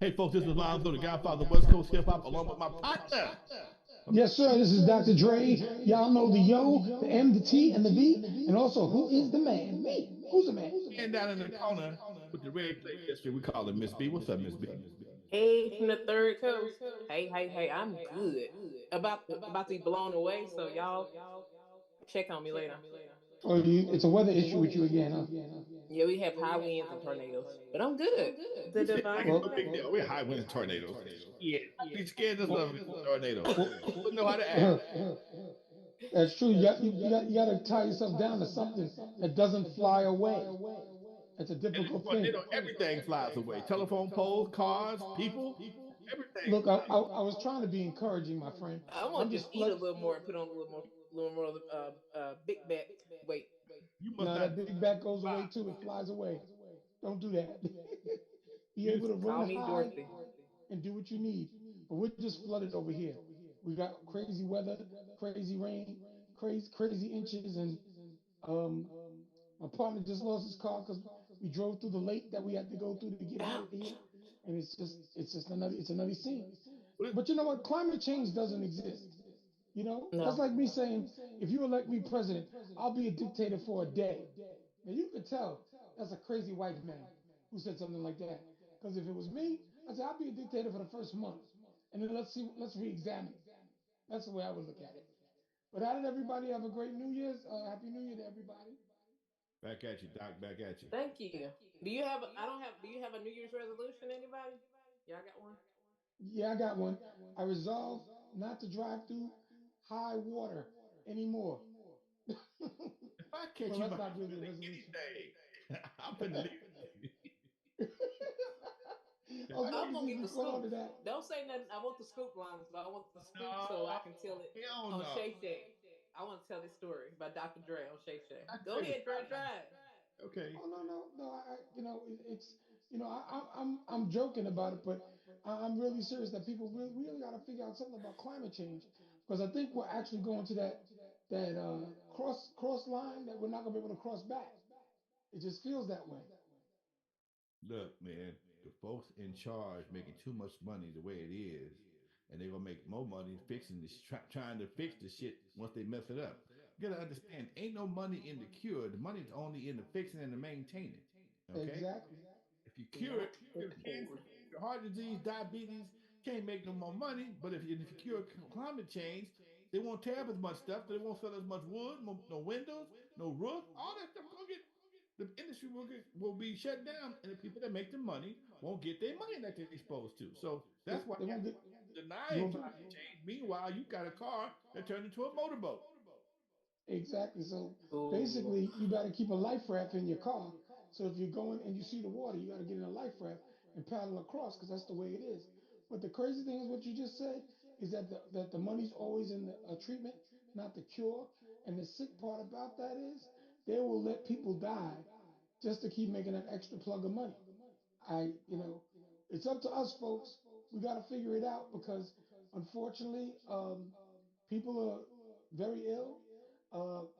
Hey, folks, this is Lonzo, the Godfather of West Coast hip hop, along with my partner. Yes, sir. This is Dr. Dre. Y'all know the yo, the M, the T, and the V. And also, who is the man? Me. Who's the man? And down in the corner with the red plate history, we call her Miss B. What's up, Miss B? Hey, from the third coast. Hey, I'm good. About to be blown away, so y'all check on me later. Oh, it's a weather issue with you again, huh? Yeah, we have high winds and tornadoes, but I'm good. The You said like divine it's no Well, big deal. We're high wind tornadoes. Yeah, be scared of well, a tornado. well, People know how to act. that's true. You got to tie yourself down to something that doesn't fly away. It's a And in a difficult thing. tornado, everything flies away. Telephone poles, cars, people, everything Look, I was trying to be encouraging, my friend. I want I'm to just just eat a flood. little more and put on a little more of the big back weight. You must No, not that big back goes away survive. too. It flies away. Don't do that. Be You able to run, Call me hide, Dorothy. and do what you need. But we're just flooded over here. We got crazy weather, crazy rain, crazy inches, and um, my partner just lost his car because we drove through the lake that we had to go through to get out of Ouch. here, and it's just another scene. But But you know what? Climate change doesn't exist. You know, that's No. like me saying, if you elect me president, I'll be a dictator for a day. Now you could tell that's a crazy white man who said something like that. Because if it was me, I'd say I'll be a dictator for the first month, and then let's re-examine. That's the way I would look at it. But how did everybody have a great New Year's? Happy New Year to everybody. back at you, Doc. Back at you. Thank you. Do you have? I don't have. Do you have a New Year's resolution? Anybody? Y'all got one? Yeah, I got one. I resolved not to drive through high water anymore. If I catch Well, you that's behind not really a doing resolution. anything, I'm finna leave you. I If was I I'm waiting to gonna see if get you the caught on scoop. to that. Don't say nothing. I want the scoop lines, but I want the scoop so I no, can tell it hell on no. Shay Shay. I want to tell this story about Dr. Dre on Shay Shay. I Go Dre was ahead, Dre, fine. drive. Okay. Oh no. It's I'm joking about it, but I'm really serious that people really got to figure out something about climate change because I think we're actually going to that cross line that we're not gonna be able to cross back. It just feels that way. Look, man, the folks in charge making too much money the way it is, and they're gonna make more money fixing this, trying to fix the shit once they mess it up. You gotta understand, ain't no money in the cure. The money's only in the fixing and the maintaining. Okay, Exactly. if you cure Not it, the cure cancer, poor. your heart disease, diabetes, can't make no more money. But if you cure climate change, they won't tear up as much stuff. They won't sell as much wood, no windows, no roof. All that stuff gonna get the industry will be shut down, and the people that make the money won't get their money like they're supposed to. So that's why They won't get. they're You denying won't get. climate change. Meanwhile, you got a car that turned into a motorboat. Exactly. So Ooh. basically, you got to keep a life raft in your car. So if you're going and you see the water, you got to get in a life raft and paddle across because that's the way it is. But the crazy thing is what you just said is that the money's always in the treatment, not the cure. And the sick part about that is they will let people die just to keep making that extra plug of money. It's up to us, folks. We got to figure it out because unfortunately, people are very ill.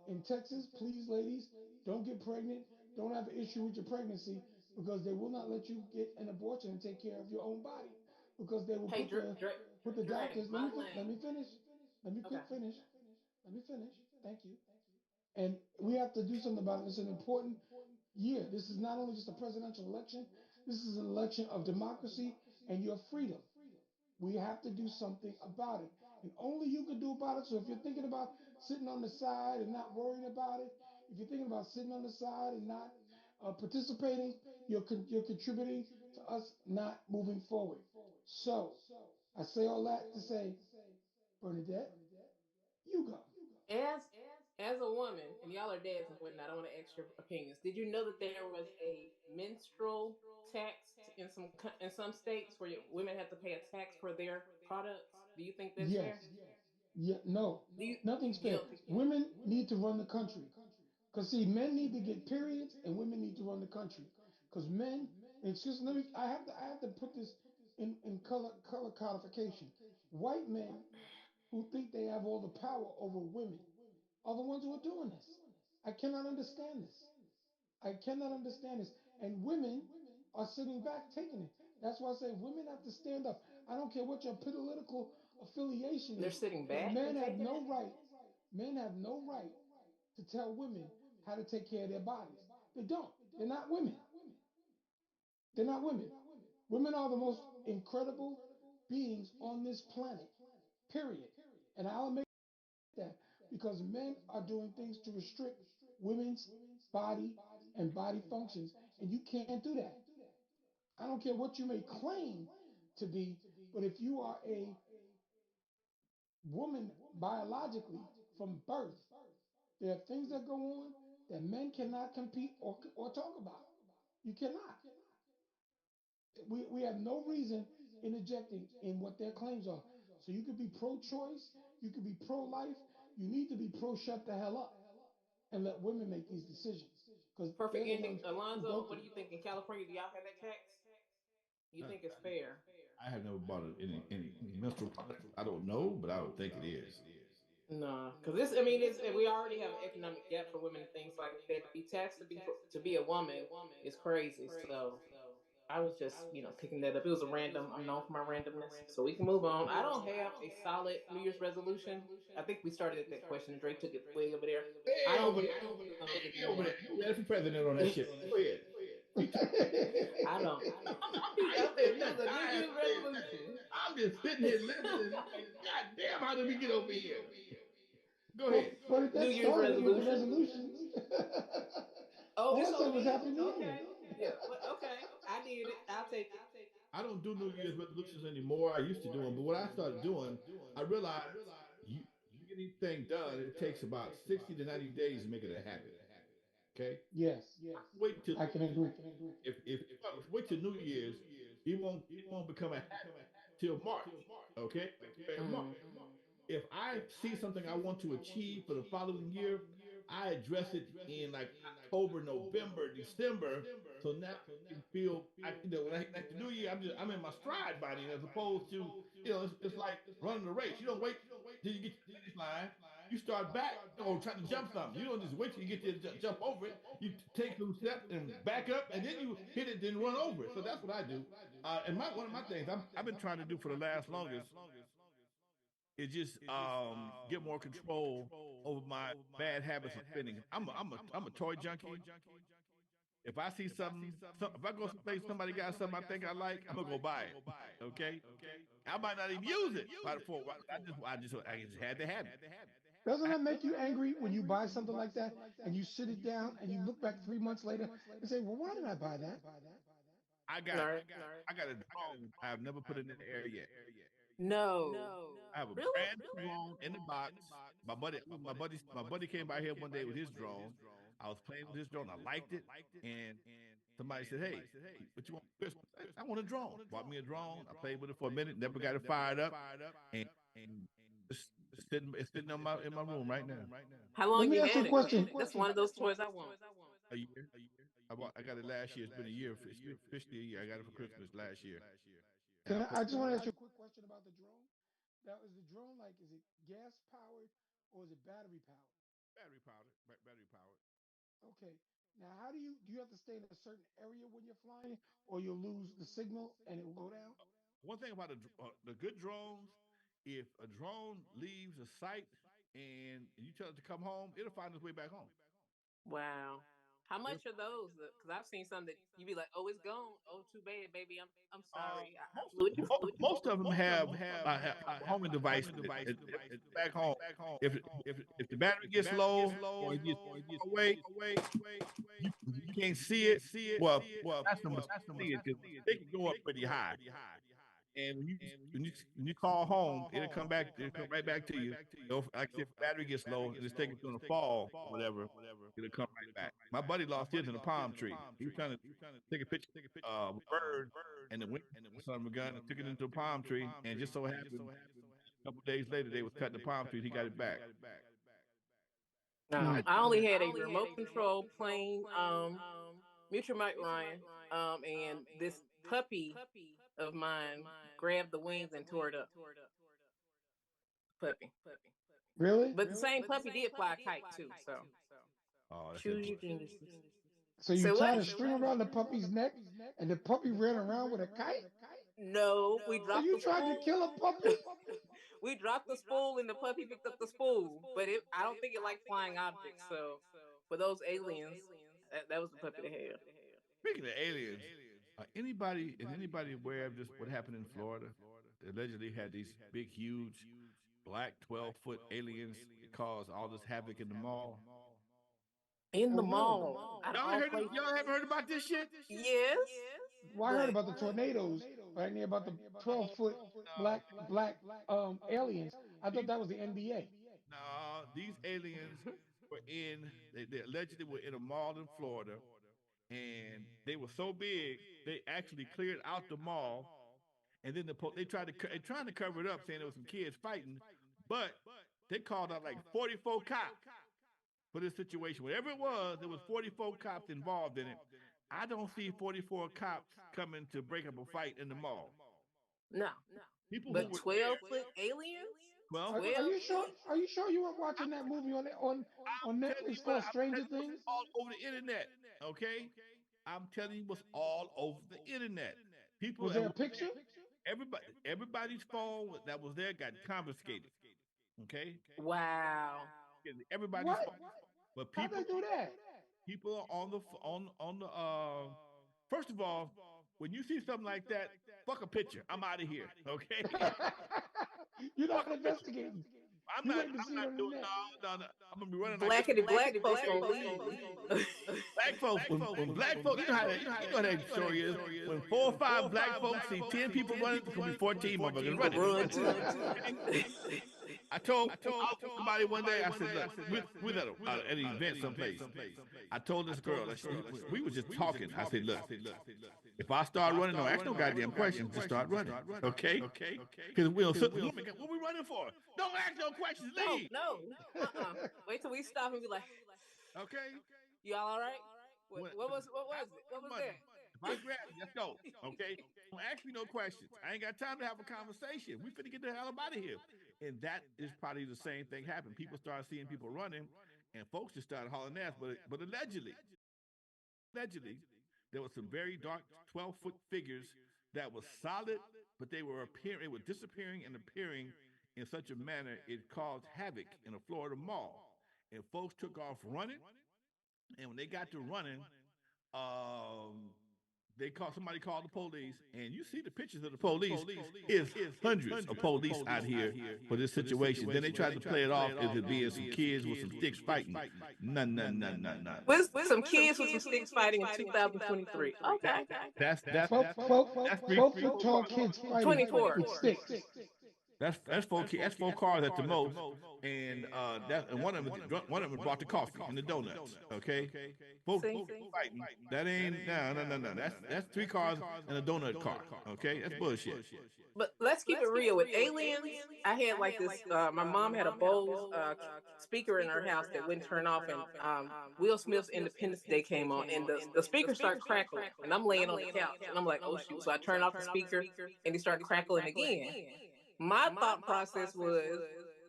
In Texas, please, ladies, don't get pregnant. Don't have an issue with your pregnancy because they will not let you get an abortion and take care of your own body because they will Hey, put Dre, the Dre, doctors. Let my me let lane. me finish. Let me Okay. finish. Let me finish. Thank you. And we have to do something about it. It's an important year. This is not only just a presidential election. This is an election of democracy and your freedom. We have to do something about it. And only you can do about it. So if you're thinking about sitting on the side and not worrying about it, if you're thinking about sitting on the side and not participating, you're contributing to us not moving forward. So I say all that to say, Bernadette, you go. As as a woman, and y'all are dads and whatnot, I want to ask your opinions. Did you know that there was a menstrual tax in some states where women have to pay a tax for their products? Do you think that's fair? Yes. Yeah, no, Do you nothing's you fair. don't think that? Women need to run the country. Because, see, men need to get periods and women need to run the country. Because men, excuse me, I have to put this in color codification. White men who think they have all the power over women are the ones who are doing this. I cannot understand this. I cannot understand this. And women are sitting back taking it. That's why I say women have to stand up. I don't care what your political affiliation They're is, sitting but back and taking it. men have no right to tell women how to take care of their bodies. They don't. They're not women. They're not women. Women are the most incredible beings on this planet, period. And I'll make that because men are doing things to restrict women's body and body functions, and you can't do that. I don't care what you may claim to be, but if you are a woman biologically from birth, there are things that go on that men cannot compete or talk about. You cannot. We have no reason interjecting in what their claims are. So you could be pro-choice, you could be pro-life. You need to be pro-shut the hell up and let women make these decisions because Perfect they're the ending. ones who Alonzo, what broke do it. you think in California? Do y'all have that tax? You I, think it's fair? I have never bought any menstrual products. I don't know, but I would think it is. No, because this. I mean, it's we already have an economic gap for women and things like that. To be taxed to be a woman is crazy. So I was just picking that up. It was a random. I'm known for my randomness, so we can move on. I don't have a solid New Year's resolution. I think we started at that question, and Drake took it way over there. I Hey, don't over there. really do them Hey, over there. anymore. You ran for president on that shit. Go ahead. You talk. I don't. I'm being up there. It was a New Year's resolution. I'm just sitting here listening. Like, God damn, how did we get over here? Go Well, ahead. but New that Year's started with the resolution. resolutions. Oh, All it's I on said was me. Happy New Year. Okay. Yeah. What? Okay. I did it. I'll take it. I don't do New Year's resolutions anymore. I used to do them, but what I started doing, I realized you get anything done, it takes about 60 to 90 days to make it a habit. Okay? Yes, Wait till I can agree. if you wait till New Year's, it won't become a habit till March. Okay? February, March. Mm. If I see something I want to achieve for the following year, I address it in like October, November, December. So now I can feel when I like the new year, I'm in my stride by then, as opposed to it's like running a race. You don't wait till you get to the finish line. You start back trying to jump something. You don't just wait till you get there to jump over it. You take some steps and back up, and then you hit it, then run over it. So that's what I do. And one of my things I've been trying to do for the last longest is just get more control over my bad habits of spending. I'm a toy junkie. If I see if I go someplace somebody got something I think I like, I'm gonna go buy it. Okay, I might not even use it, but for a while, I just had the habit. Doesn't that make you angry when you buy something like that and you sit it down and you look back 3 months later and say, "Well, why did I buy that?" I All got right. I got a drone. I've never put it in the air yet. No. I have a Really? brand new drone in the box. My buddy came by here one day with his drone. I was playing with his drone. I liked it, and somebody said, "Hey, what you want for Christmas?" I want a drone. Bought me a drone. I played with it for a minute. Never got it fired up, and it's sitting in my room right now. How Let long me you ask you had a it? Because question. that's one of those toys I want. A year. I got it last year. It's been a year. It's been officially a year. I got it for Christmas last year. And I put I just want to ask you a quick question about the drone. Now, is the drone like, is it gas powered or is it battery powered? battery powered. Okay. Now, do you have to stay in a certain area when you're flying, or you'll lose the signal and it will go down? One thing about the good drones, if a drone leaves a site and you tell it to come home, it'll find its way back home. Wow. How It'll, much are those? Because I've seen some that you be like, "Oh, it's gone. Oh, too bad, baby. I'm sorry. I flew it too far." most of them have homing devices it's back home. If the battery gets low or it gets too far away, you can't see it. Well, that's the mistake because they can go up pretty high. And when you call home, it'll come right back to you. Like if the battery gets low and it's taking it's gonna fall or whatever, it'll come right back. My buddy lost his in a palm tree. He was trying to take a picture of a bird and the wind son of a gun and took it into a palm tree. And just so happened a couple of days later they was cutting the palm tree, he got it back. I I only had a remote control plane, mutual mic Ryan, and this puppy of mine grabbed the wings and tore it up. Puppy, Really? but the same puppy did fly a kite too. So oh that's choose interesting. your geniuses. So you So tied what? a string around the puppy's neck, and the puppy ran around with a kite. No, we So dropped you the tried to spool. kill a puppy? We dropped the spool and the puppy picked up the spool. But I don't think it liked flying objects. So for those aliens, that was the puppy to have. Speaking of aliens, anybody aware of this? What happened in Florida? They allegedly had these big, huge, black 12-foot aliens that caused all this havoc in the mall. In Oh the no. mall, out of Y'all all heard? places. Y'all haven't heard about this shit? Yes, Well, I heard but about the tornadoes right near about the 12-foot No, black aliens. I thought that was the NBA. no. These aliens were in. They allegedly were in a mall in Florida, and they were so big they actually cleared out the mall. And then they tried to trying to cover it up, saying there was some kids fighting, but they called out like 44 cops for this situation. Whatever it was, there was 44 cops involved in it. I don't see 44 cops coming to break up a fight in the mall. no. People who But were there, 12-foot aliens? well, Are 12 you sure? feet? Are you sure you weren't watching that movie on telling you Netflix what called I'm Stranger telling you what's Things? all over the internet. Okay, I'm telling you what's all over the internet. People Was that there a were picture? everybody's phone that was there got confiscated. Okay, Wow. everybody's What? phone, but How'd they do that? people are on the first of all, when you see something like that, fuck a picture. I'm out of here. Okay, You're fuck not a picture. investigating. I'm You not. waiting to I'm see it not on the doing. net. No, no, no. I'm gonna be running like this. Blackity black folks gonna leave. Black folks, when black folks, you know how that story is. When 4 or 5 black folks see 10 people running, it's gonna be 14 motherfuckers Gonna running. run too. I told somebody one day, I said, look, we at an event someplace. I told this girl, we was just talking. I said, look, if I start running, don't ask no goddamn questions, just start running, okay? Because we'll sit, what we running for? Don't ask no questions, No, leave, no. Wait till we stop and be like, okay? y'all all right? What, When, what was it? What was money. If I that? grab you, let's go. Okay? Don't ask me no questions. I ain't got time to have a conversation. We finna get the hell up out of here. And that is probably the same thing happened. People started seeing people running, and folks just started hauling ass. But allegedly, there was some very dark 12-foot figures that was solid, but they were appearing, it was disappearing and appearing in such a manner it caused havoc in a Florida mall. And folks took off running, and when they got to running, um, somebody called the police, and you see the pictures of the police. Is hundreds of police out here for this situation. Then they tried to play it off as it being some kids with some sticks fighting. None, none, none, none, none. With some kids with some sticks fighting in 2023. That Okay. that's 12 foot tall kids fighting 24. with sticks. that's 4 cars at the most, and and one of them brought the coffee and the donuts. Okay, See? folks fighting. That ain't no. That's 3 cars and a donut car. Okay, that's bullshit. But let's keep it real with aliens. I had like this. My mom had a Bose speaker in her house that wouldn't turn off, and Will Smith's Independence Day came on, and the speaker started crackling, and I'm laying on the couch, and I'm like, oh shoot! So I turned off the speaker, and it started crackling again. My thought process was,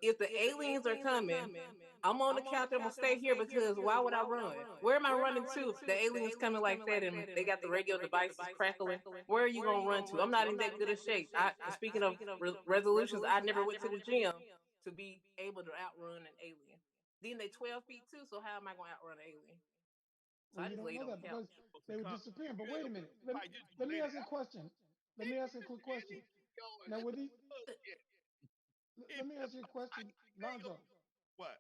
if the aliens are coming, I'm on the couch. I'm gonna stay here because why would I run? Where am I running to if the aliens coming like that and they got the radio devices crackling? Where are you gonna run to? I'm not in that good of shape. Speaking of resolutions, I never went to the gym to be able to outrun an alien. Then they 12 feet too, so how am I gonna outrun an alien? So Well, I you just don't laid know on the that couch. because they were disappearing. But wait a minute. Probably just Let me later. ask you a question. Let me ask you a quick question. Now, with these, let me ask you a question, Lonzo. What?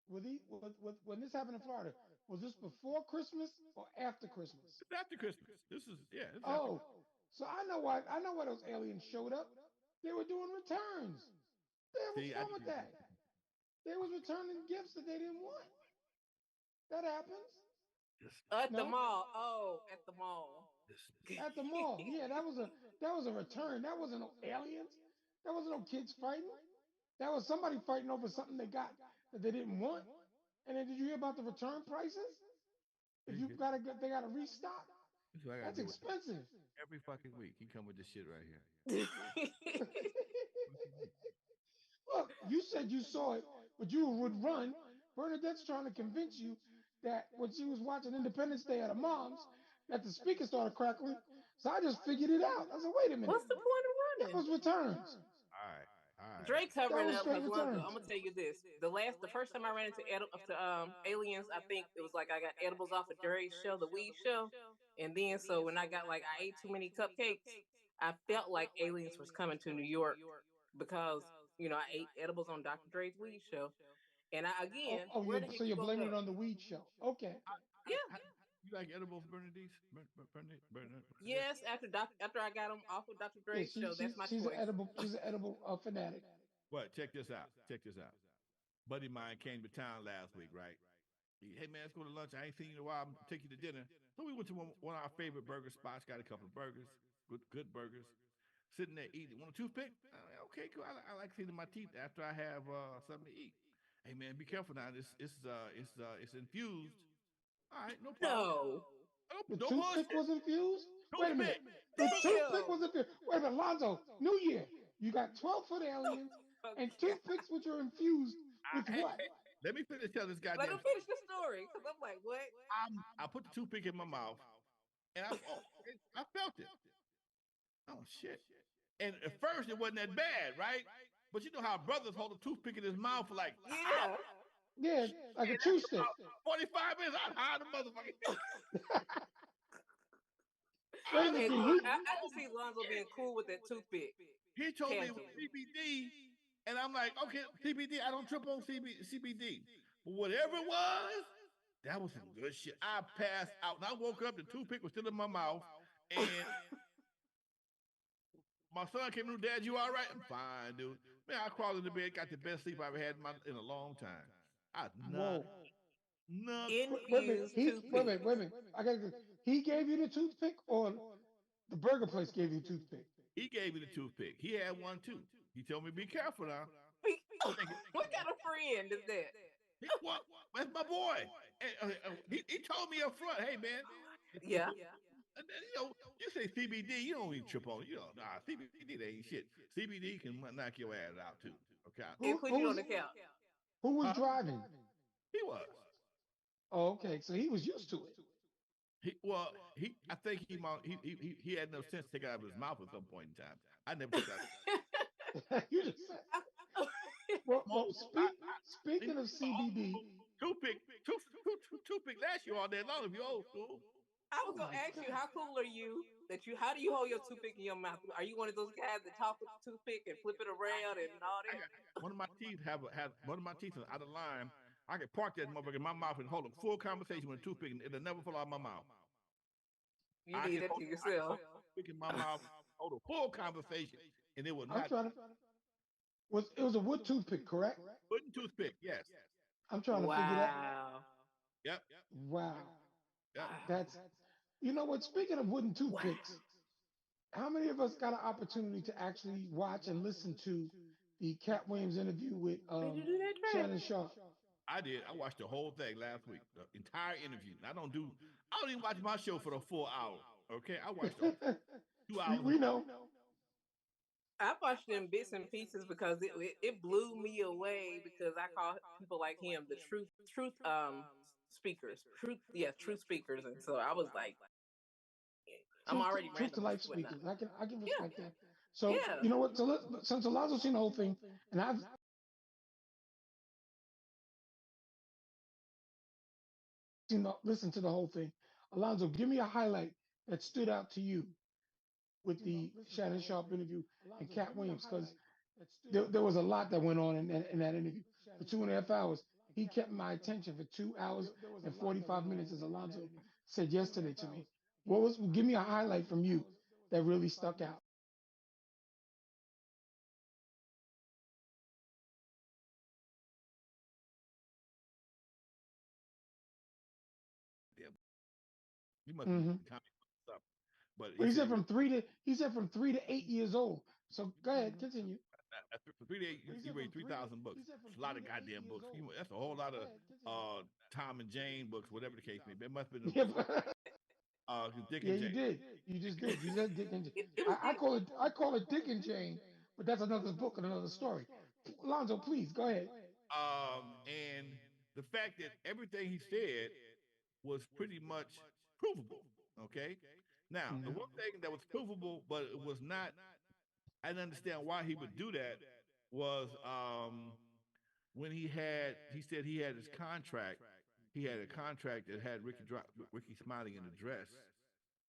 When this happened in Florida, was this before Christmas or after Christmas? It's after Christmas. This is after. Oh, so I know why those aliens showed up. They were doing returns. What's See, wrong with that? They was returning gifts that they didn't want. That happens. At the No, mall. Oh, at the mall. at the mall. Yeah, that was a return. That wasn't no aliens. That wasn't no kids fighting. That was somebody fighting over something they got that they didn't want. And then did you hear about the return prices? If you gotta get, they gotta restock. This is what I gotta That's do expensive. every fucking week. He come with this shit right here. Look, you said you saw it, but you would run. Bernadette's trying to convince you that when she was watching Independence Day at her mom's, that the speaker started crackling. So I just figured it out. I said, wait a minute, What's the point of that running? was returns. All right, all right. Drake That covering was up straight because Lonzo. I'm returns. gonna tell you this: the first time I ran into aliens, I think it was like I got edibles off of Dre's show, the weed show, and then so when I got like I ate too many cupcakes, I felt like aliens was coming to New York because I ate edibles on Dr. Dre's weed show, and I Oh, again, oh, where the so heck you you're gonna blaming it go? on the weed show. Okay. Yeah. You like edibles, Bernadette? Bernadette? Yes, after I got them off of Dr. Yeah, Dre's show, that's my she's an choice. edible fanatic. What? Check this out. Check this out. Buddy of mine came to town last week, right? Hey man, let's go to lunch. I ain't seen you in a while. I'm gonna take you to dinner. So we went to one of our favorite burger spots. Got a couple of burgers, good burgers. Sitting there eating. Want a toothpick? Okay, cool. I like cleaning my teeth after I have something to eat. Hey man, be careful now. It's infused. All right, no problem. No. The No toothpick bullshit. was infused? Wait a Toothpick. minute. The toothpick Damn. was infused. Wait a minute, Lonzo, New Year. You got 12-foot aliens Oh, and God. toothpicks which are infused with Hey, what? let me finish telling this Let goddamn him story. finish the story because I'm like, what? I put the toothpick in my mouth and I felt it. Oh shit. And at first it wasn't that bad, right? But you know how brothers hold a toothpick in his mouth for like an hour? Yeah. Yeah, like a And chew after stick. about 45 minutes, I hired the motherfucker. Wait a I minute, And said, he I can see Lonzo being cool with that toothpick. he told me it was Casually. CBD, and I'm like, okay, CBD. I don't trip on CBD, but whatever it was, that was some good shit. I passed out, and I woke up. The toothpick was still in my mouth, and my son came to me, Dad, you all right? I'm fine, dude. Man, I crawled into bed, got the best sleep I've ever had in a long time. I whoa. knocked. Wait a minute. Infused He wait a toothpick. minute, wait a minute. I got he gave you the toothpick or the burger place gave you the toothpick? He gave me the toothpick. He had one too. He told me, be careful now. Thinking, What kind of friend is that? what? That's my boy. And, he told me up front, hey, man, Yeah. and then, you say CBD, you don't even trip on it. You know, nah, CBD that ain't shit. CBD can knock your ass out too. Okay. And Who put who you on was the couch. who was Huh? driving? He was. Oh, okay. So he was used to it. I think he had enough sense to take it out of his mouth at some point in time. I never took it out. You just said. Smoke. Well, I, speaking of CBD, toothpick, toothpick lasts you all day long if you're old school. I was oh gonna my ask you, God. how cool are you how do you hold your toothpick in your mouth? Are you one of those guys that talk with the toothpick and flip it around and all I that? got one of my teeth have one of my teeth is out of line. I can park that motherfucker in my mouth and hold a full conversation with a toothpick and it'll never fall out of my mouth. You did that to I can yourself. hold a toothpick in my mouth, hold a full conversation, and it will I'm not trying to was it was a wood toothpick, correct? wooden toothpick. Yes. I'm trying to figure that. Wow. Yep. Wow. Yep. Wow. That's you know what? Speaking of wooden Wow. toothpicks, how many of us got an opportunity to actually watch and listen to the Cat Williams interview with Did you do that, Shannon Sharp? I did. I watched the whole thing last week, the entire interview. And I don't even watch my show for the full hour. Okay. I watched the whole two hours We of know. I watched them bits and pieces because it blew me away because I call people like him the truth speakers, truth speakers, and so I was like, I'm already Truth to random life whatnot. speakers. I can Yeah, respect that. So yeah. you know what? So since Alonzo's seen the whole thing, and I've listened to the whole thing, Alonzo, give me a highlight that stood out to you with the Shannon Sharp interview and Cat Williams, because there was a lot that went on in that interview for 2.5 hours. He kept my attention for 2 hours and 45 minutes, as Alonzo said yesterday to me. Give me a highlight from you that really stuck out? yeah, you must be Hmm. comic book stuff. But Well, he said he was he said from 3 to 8 years old. So go ahead, continue. for 3 days he read 3,000 books. It's a lot of goddamn books. That's a whole lot of Tom and Jane books, whatever the case may be. It must have been Yeah, Dick yeah, and you Jane. did. You just did. You said Dick and Jane. It was deep. I call it Dick and Jane, but that's another book and another story. Alonzo, please go ahead. And the fact that everything he said. was pretty much provable. Okay. Now, the Mhm. one thing that was provable, but it was not, I didn't understand why he would do that, was when he said he had his contract, he had a contract that had Ricky Smiley in the dress.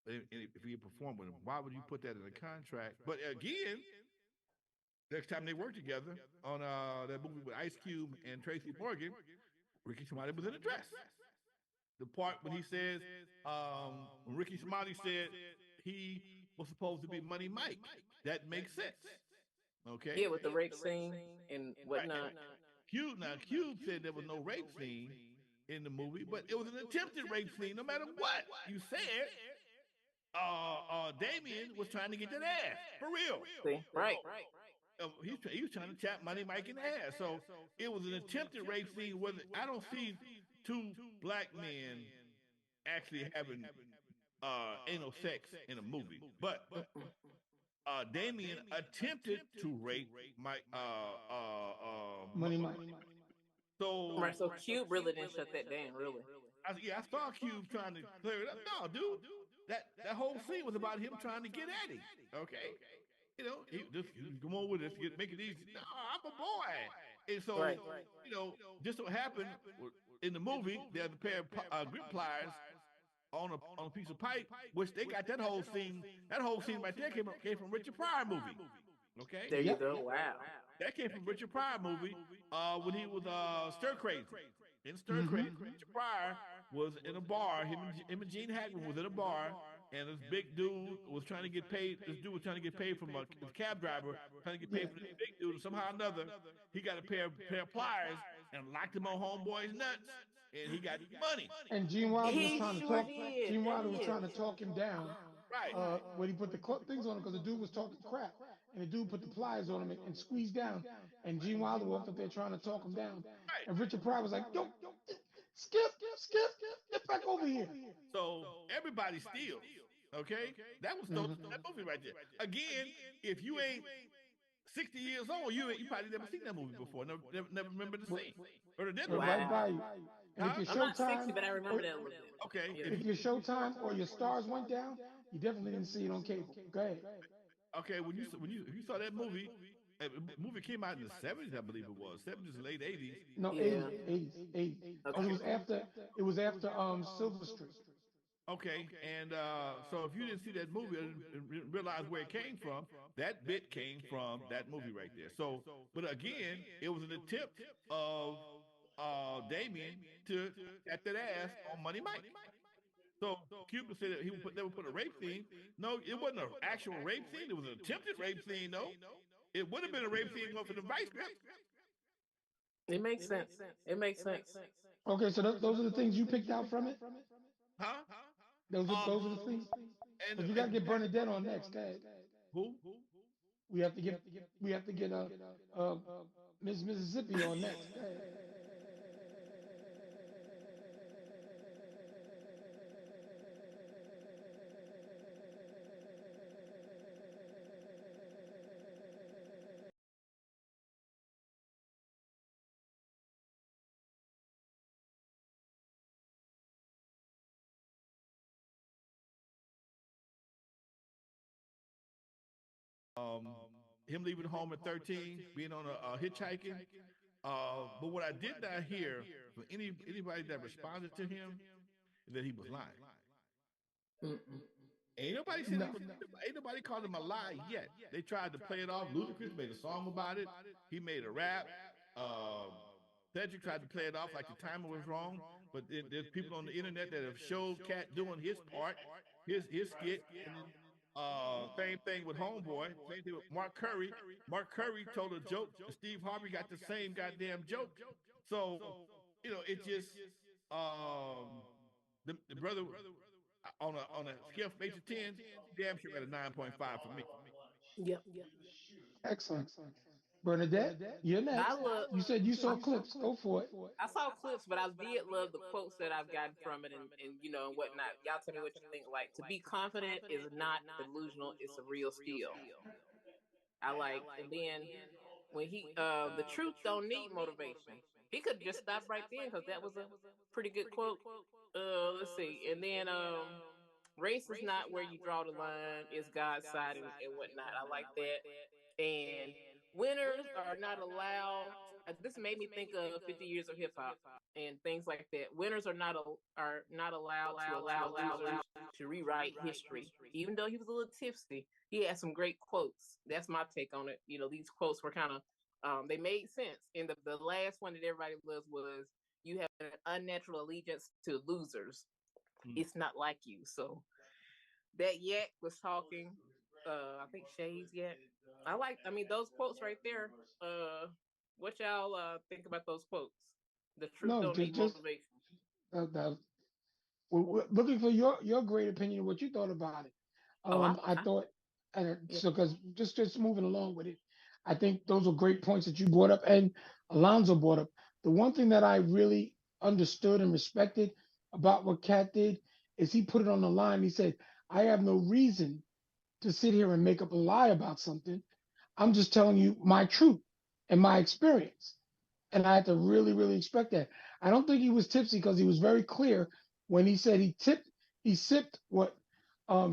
And if he had performed with him, why would you put that in a contract? But again, next time they worked together on that movie with Ice Cube and Tracy Morgan, Ricky Smiley was in a dress. The part when he says, when Ricky Smiley said he was supposed to be Money Mike, that makes sense. Okay. Yeah, with the rape scene and Right. And whatnot. Cube said there was no rape scene in the movie, but it was an attempted rape scene. No matter what you said, Damien was trying to get that ass for real. See, right. He was trying to tap Money Mike in the ass. So it was an attempted rape scene. Whether I don't see two black men actually having anal sex in a movie, but Mm-mm. Damien attempted to rape Mike. Money Mike. So Right. So Cube really didn't shut that down, really. yeah, I saw Cube trying to clear it up. No, dude, that whole scene was about him trying to get at him. Okay, he just come on with us, make it easy. No, I'm a boy, and so Right. just so happened in the movie there's a pair of grip pliers on a piece of pipe, which they got that whole scene. That whole scene right there came from Richard Pryor movie. Okay, There you Yep. go. Wow. that came from Richard Pryor movie when he was Stir Crazy. In Stir Hmm. Crazy, Richard Pryor was in a bar. Him and Gene Hackman was in a bar, and this big dude was trying to get paid. This dude was trying to get paid from a cab driver, trying to get paid Yeah. from this big dude. And somehow or another, he got a pair of pliers and locked him on homeboy's nuts, and he got money. And Gene Wilder was He trying to sure talk. did. Gene That Wilder was trying to is. talk him down. Right. When he put the things on him because the dude was talking crap, and the dude put the pliers on him and squeezed down, and Gene Wilder walked up there trying to talk him down, Right. and Richard Pryor was like, "Yo, Skip, Skip, get back over here." So everybody steals. Okay, that was stolen Hmm. from that movie right there. Again, if you ain't 60 years old, you probably never seen that movie before. Never remember the scene or the We're dinner. right Wow. by you. And if Huh? your I'm not 60, Showtime, but I or remember that a little bit. Okay. Yeah. if your Showtime or your Stars went down, you definitely didn't see it on cable. Go ahead. Okay, when you if you saw that movie, movie came out in the 70s, I believe it was 70s, late 80s. No, Yeah. 80s, 80s, 80s, because Okay. it was after Silver Streak. Okay, and so if you didn't see that movie and realize where it came from, that bit came from that movie right there. So, but again, it was an attempt of Damien to at that ass on Money Mike. So Cuba said that they would put a rape scene. No, it wasn't an actual rape scene. It was an attempted rape scene. No, it would have been a rape scene going for the vice grip. It makes sense. It makes sense. Okay, so those are the things you picked out from it. Huh? Those are the things. And Because we got to get Bernadette on next. Go ahead. who? We have to get uh Miss Mississippi on next. Go ahead. Um, him leaving home at 13, being on a hitchhiking. But what I did not hear from anybody that responded to him is that he was lying. Mm-mm. Ain't nobody said No. ain't nobody called him a lie yet. They tried to play it off. Ludacris made a song about it. He made a rap. Um, Cedric tried to play it off like the timer was wrong. But there's people on the internet that have showed Cat doing his part, his skit, and then same thing with Homeboy. Same thing with Mark Curry. Mark Curry told a joke. Steve Harvey got the same goddamn joke. So it just um, the brother on a scale from 8 to 10, damn sure got a 9.5 for me. Yep. Excellent. Bernadette, you're I next. love. You said you I, saw clips. Go for it. I saw clips, but I did love the quotes that I've gotten from it, and and whatnot. Y'all tell me what you think. Like, to be confident is not delusional; it's a real skill. I like, and then when he, the truth don't need motivation. He could have just stopped right then because that was a pretty good quote. Let's see, and then race is not where you draw the line; it's God's side and whatnot. I like that. And winners are not allowed. This made me think of 50 Years of Hip Hop and things like that. Winners are not allowed to allow losers to rewrite history. Even though he was a little tipsy, he had some great quotes. That's my take on it. You know, these quotes were kind of they made sense. And the last one that everybody loves was, "You have an unnatural allegiance to losers. It's not like you." So that yak was talking. I think Shay's yak. I mean, those quotes right there. What y'all think about those quotes? The truth No, don't need just motivation. that we're looking for your great opinion of what you thought about it. Oh, I thought, and yeah. so because just moving along with it, I think those were great points that you brought up and Alonzo brought up. The one thing that I really understood and respected about what Kat did is he put it on the line. He said, "I have no reason to sit here and make up a lie about something. I'm just telling you my truth and my experience." And I had to really, really expect that. I don't think he was tipsy because he was very clear when he said he sipped what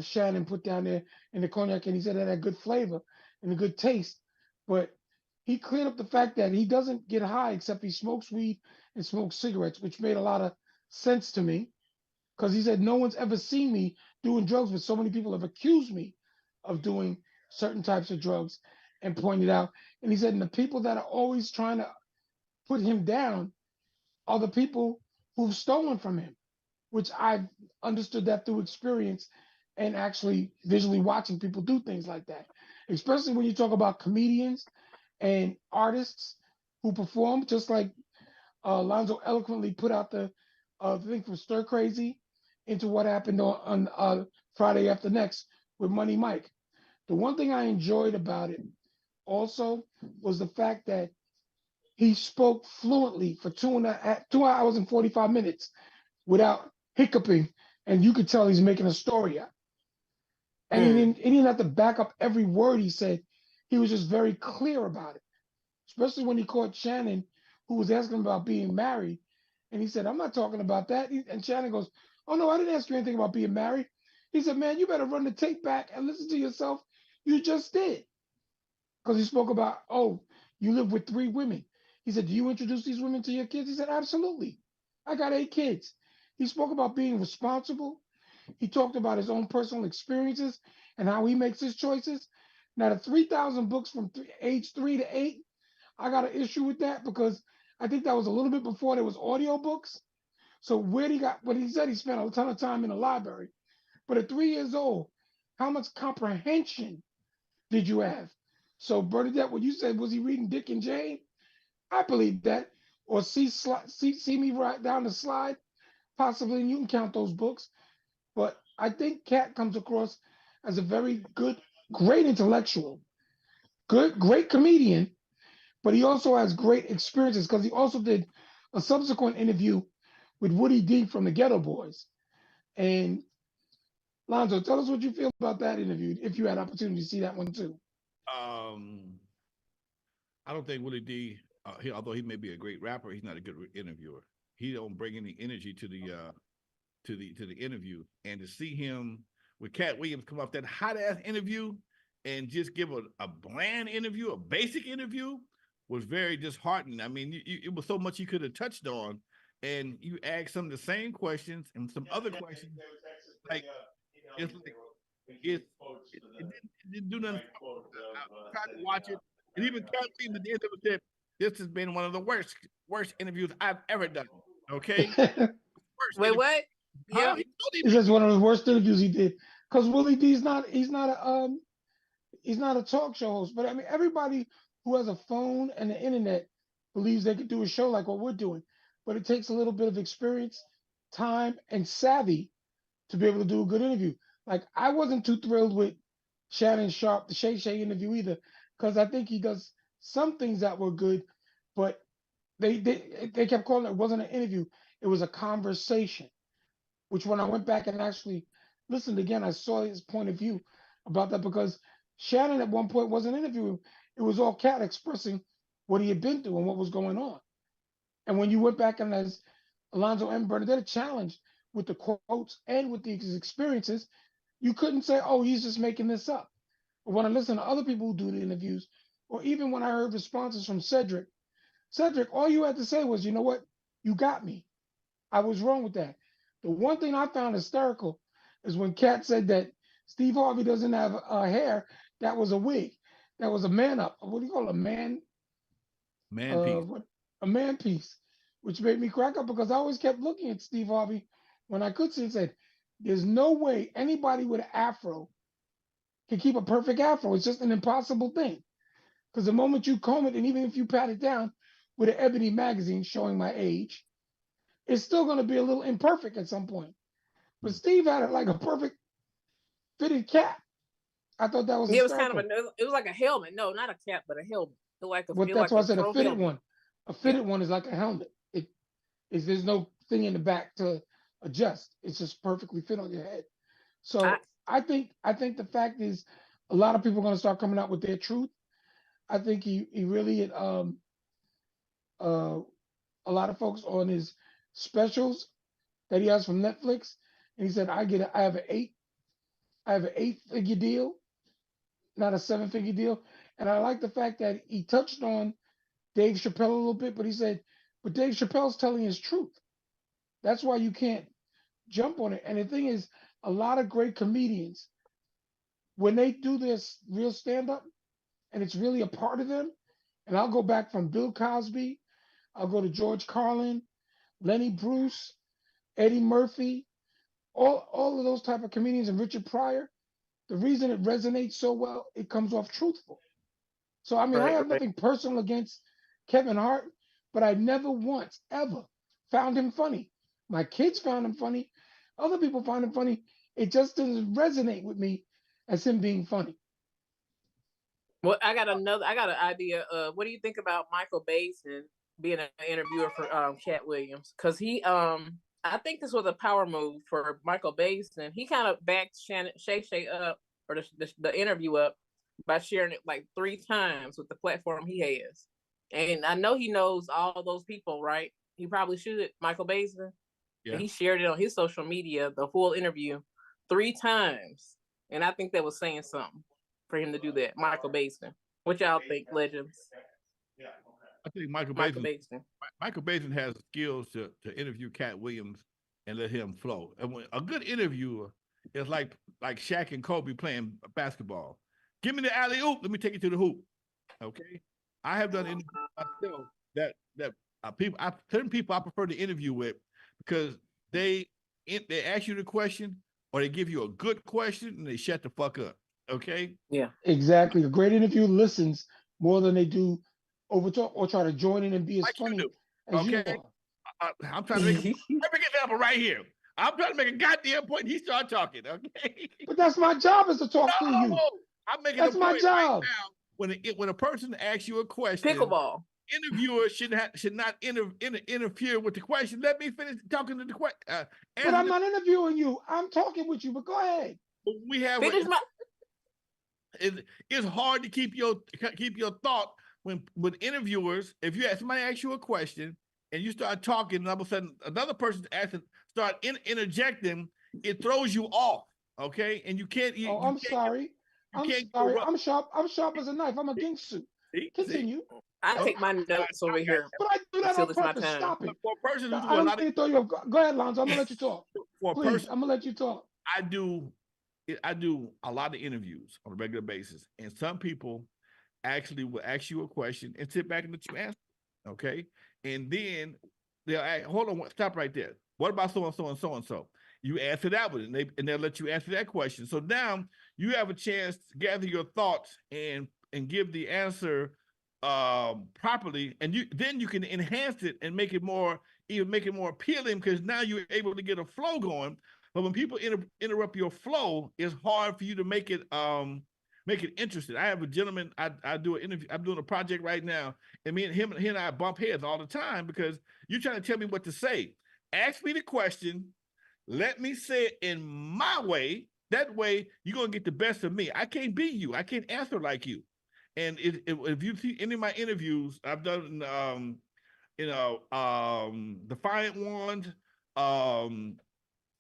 Shannon put down there in the cognac, and he said it had good flavor and a good taste. But he cleared up the fact that he doesn't get high except he smokes weed and smokes cigarettes, which made a lot of sense to me because he said no one's ever seen me doing drugs, but so many people have accused me of doing certain types of drugs and pointed out. And he said, and the people that are always trying to put him down are the people who've stolen from him, which I've understood that through experience and actually visually watching people do things like that. Especially when you talk about comedians and artists who perform, just like Lonzo eloquently put out the thing from Stir Crazy into what happened on Friday After Next with Money Mike. The one thing I enjoyed about it also was the fact that he spoke fluently for 2 hours and 45 minutes without hiccuping, and you could tell he's making a story up. And Mm. he didn't have to back up every word he said. He was just very clear about it, especially when he caught Shannon, who was asking about being married. And he said, "I'm not talking about that." And Shannon goes, "Oh, no, I didn't ask you anything about being married." He said, "Man, you better run the tape back and listen to yourself. You just did." Because he spoke about, "Oh, you live with 3 women." He said, "Do you introduce these women to your kids?" He said, "Absolutely. I got 8 kids." He spoke about being responsible. He talked about his own personal experiences and how he makes his choices. Now, the 3,000 books from age 3 to 8, I got an issue with that because I think that was a little bit before there was audio books. So where he got, what he said, he spent a ton of time in the library. But at 3 years old, how much comprehension did you have? So Bernadette, what you said, was he reading Dick and Jane? I believe that. Or see me right down the slide, possibly, and you can count those books. But I think Cat comes across as a very good, great intellectual, great comedian, but he also has great experiences because he also did a subsequent interview with Woody D from the Ghetto Boys. And Lonzo, tell us what you feel about that interview if you had opportunity to see that one too. Um, I don't think Willie D. Although he may be a great rapper, he's not a good interviewer. He don't bring any energy to the interview. And to see him with Cat Williams come off that hot ass interview and just give a bland interview, a basic interview, was very disheartening. I mean, it was so much he could have touched on, and you asked some of the same questions and some other questions. Like it's like it didn't do nothing. I tried to watch it, and even Cat Williams at the end of it said, "This has been one of the worst interviews I've ever done." Okay, worst Wait, interview, what? huh? Yep. He told him It's just one of the worst interviews he did. Because Willie D's not he's not a talk show host. But I mean everybody who has a phone and the internet believes they could do a show like what we're doing. But it takes a little bit of experience, time, and savvy to be able to do a good interview. Like I wasn't too thrilled with Shannon Sharp, the Shay Shay interview either, because I think he does some things that were good, but they kept calling it wasn't an interview, it was a conversation. Which when I went back and actually listened again, I saw his point of view about that because Shannon at one point wasn't interviewing. It was all Cat expressing what he had been through and what was going on. And when you went back and as Alonzo and Bernadette challenged with the quotes and with these experiences, you couldn't say, oh, he's just making this up. But when I listen to other people who do the interviews, or even when I heard responses from Cedric, all you had to say was, you know what? You got me. I was wrong with that. The one thing I found hysterical is when Kat said that Steve Harvey doesn't have hair. That was a wig. That was a man up. What do you call it? Man piece. What, a man piece, which made me crack up because I always kept looking at Steve Harvey when I could see and said, "There's no way anybody with an afro can keep a perfect afro. It's just an impossible thing." Because the moment you comb it, and even if you pat it down with an Ebony magazine showing my age, it's still going to be a little imperfect at some point. But Steve had it like a perfect fitted cap. I thought that was Yeah, it was kind of hysterical. it was like a helmet. No, not a cap, but a helmet. But It that's like why I a said a pro fitted helmet. one. A Yeah. fitted one is like a helmet. It is there's no thing in the back to adjust. It's just perfectly fit on your head. I So I think the fact is a lot of people are going to start coming out with their truth. I think he really uh a lot of folks on his specials that he has from Netflix, and he said I have an 8-figure deal, not a 7-figure deal, and I like the fact that he touched on Dave Chappelle a little bit, but he said, but Dave Chappelle's telling his truth. That's why you can't jump on it. And the thing is, a lot of great comedians, when they do this real stand up and it's really a part of them, and I'll go back from Bill Cosby, I'll go to George Carlin, Lenny Bruce, Eddie Murphy, all of those type of comedians, and Richard Pryor. The reason it resonates so well, it comes off truthful. So I mean, I right, have right. nothing personal against Kevin Hart, but I never once ever found him funny. My kids found him funny. Other people found him funny. It just doesn't resonate with me as him being funny. Well, I got an idea. What do you think about Michael Basin being an interviewer for Cat Williams? Because I think this was a power move for Michael Basin. He kind of backed Shay Shay up or the interview up by sharing it like 3 times with the platform he has. And I know he knows all those people, right? He probably should, Michael Basin. But Yeah. he shared it on his social media, the full interview, 3 times. And I think that was saying something for him to do that. Michael Basin. What y'all think, legends? I think Michael Basin. Michael Basin has skills to interview Cat Williams and let him flow. And when, a good interviewer is like Shaq and Kobe playing basketball. Give me the alley oop. Let me take you to the hoop. Okay. I have done interviews myself that people certain people I prefer to interview with because they they ask you the question or they give you a good question and they shut the fuck up. Okay. Yeah. Exactly. A great interview listens more than they do overtalk or try to join in and be as Like you funny do. as you Okay. are. I'm trying to make a perfect example right here. I'm trying to make a goddamn point. He started talking. Okay. But that's my job is to talk through you. No, I'm making a That's my point right job. now. When a person asks you a question, Pickleball. interviewer should not interfere with the question. Let me finish talking to the question. But Answer I'm the. not interviewing you. I'm talking with you. But go ahead. We have Finish my it's hard to keep your thought when interviewers. If you somebody asks you a question and you start talking, and all of a sudden another person interjecting, it throws you off. Okay, and you can't Oh, you I'm can't sorry. you I'm can't sorry. interrupt. I'm sharp. I'm sharp as a knife. I'm a gangster. See? Continue. I Okay. take my notes over here But I do that until on it's my purpose. time. Stop it. For a person who do I a don't lot of mean to throw you off. Go ahead, Lonzo. I'm gonna let you talk. for a Please, person, I'm gonna let you talk. I do I do a lot of interviews on a regular basis, and some people actually will ask you a question and sit back and let you answer. Okay, and then they'll ask, hold on, stop right there. What about so and so and so and so? You answer that one, and they'll let you answer that question. So now you have a chance to gather your thoughts and give the answer properly, and you can enhance it and make it more appealing because now you're able to get a flow going. But when people interrupt your flow, it's hard for you to make it interesting. I have a gentleman. I do an interview. I'm doing a project right now, and he and I bump heads all the time because you're trying to tell me what to say. Ask me the question. Let me say it in my way. That way, you're gonna get the best of me. I can't be you. I can't answer like you. And if you see any of my interviews, I've done Defiant Ones,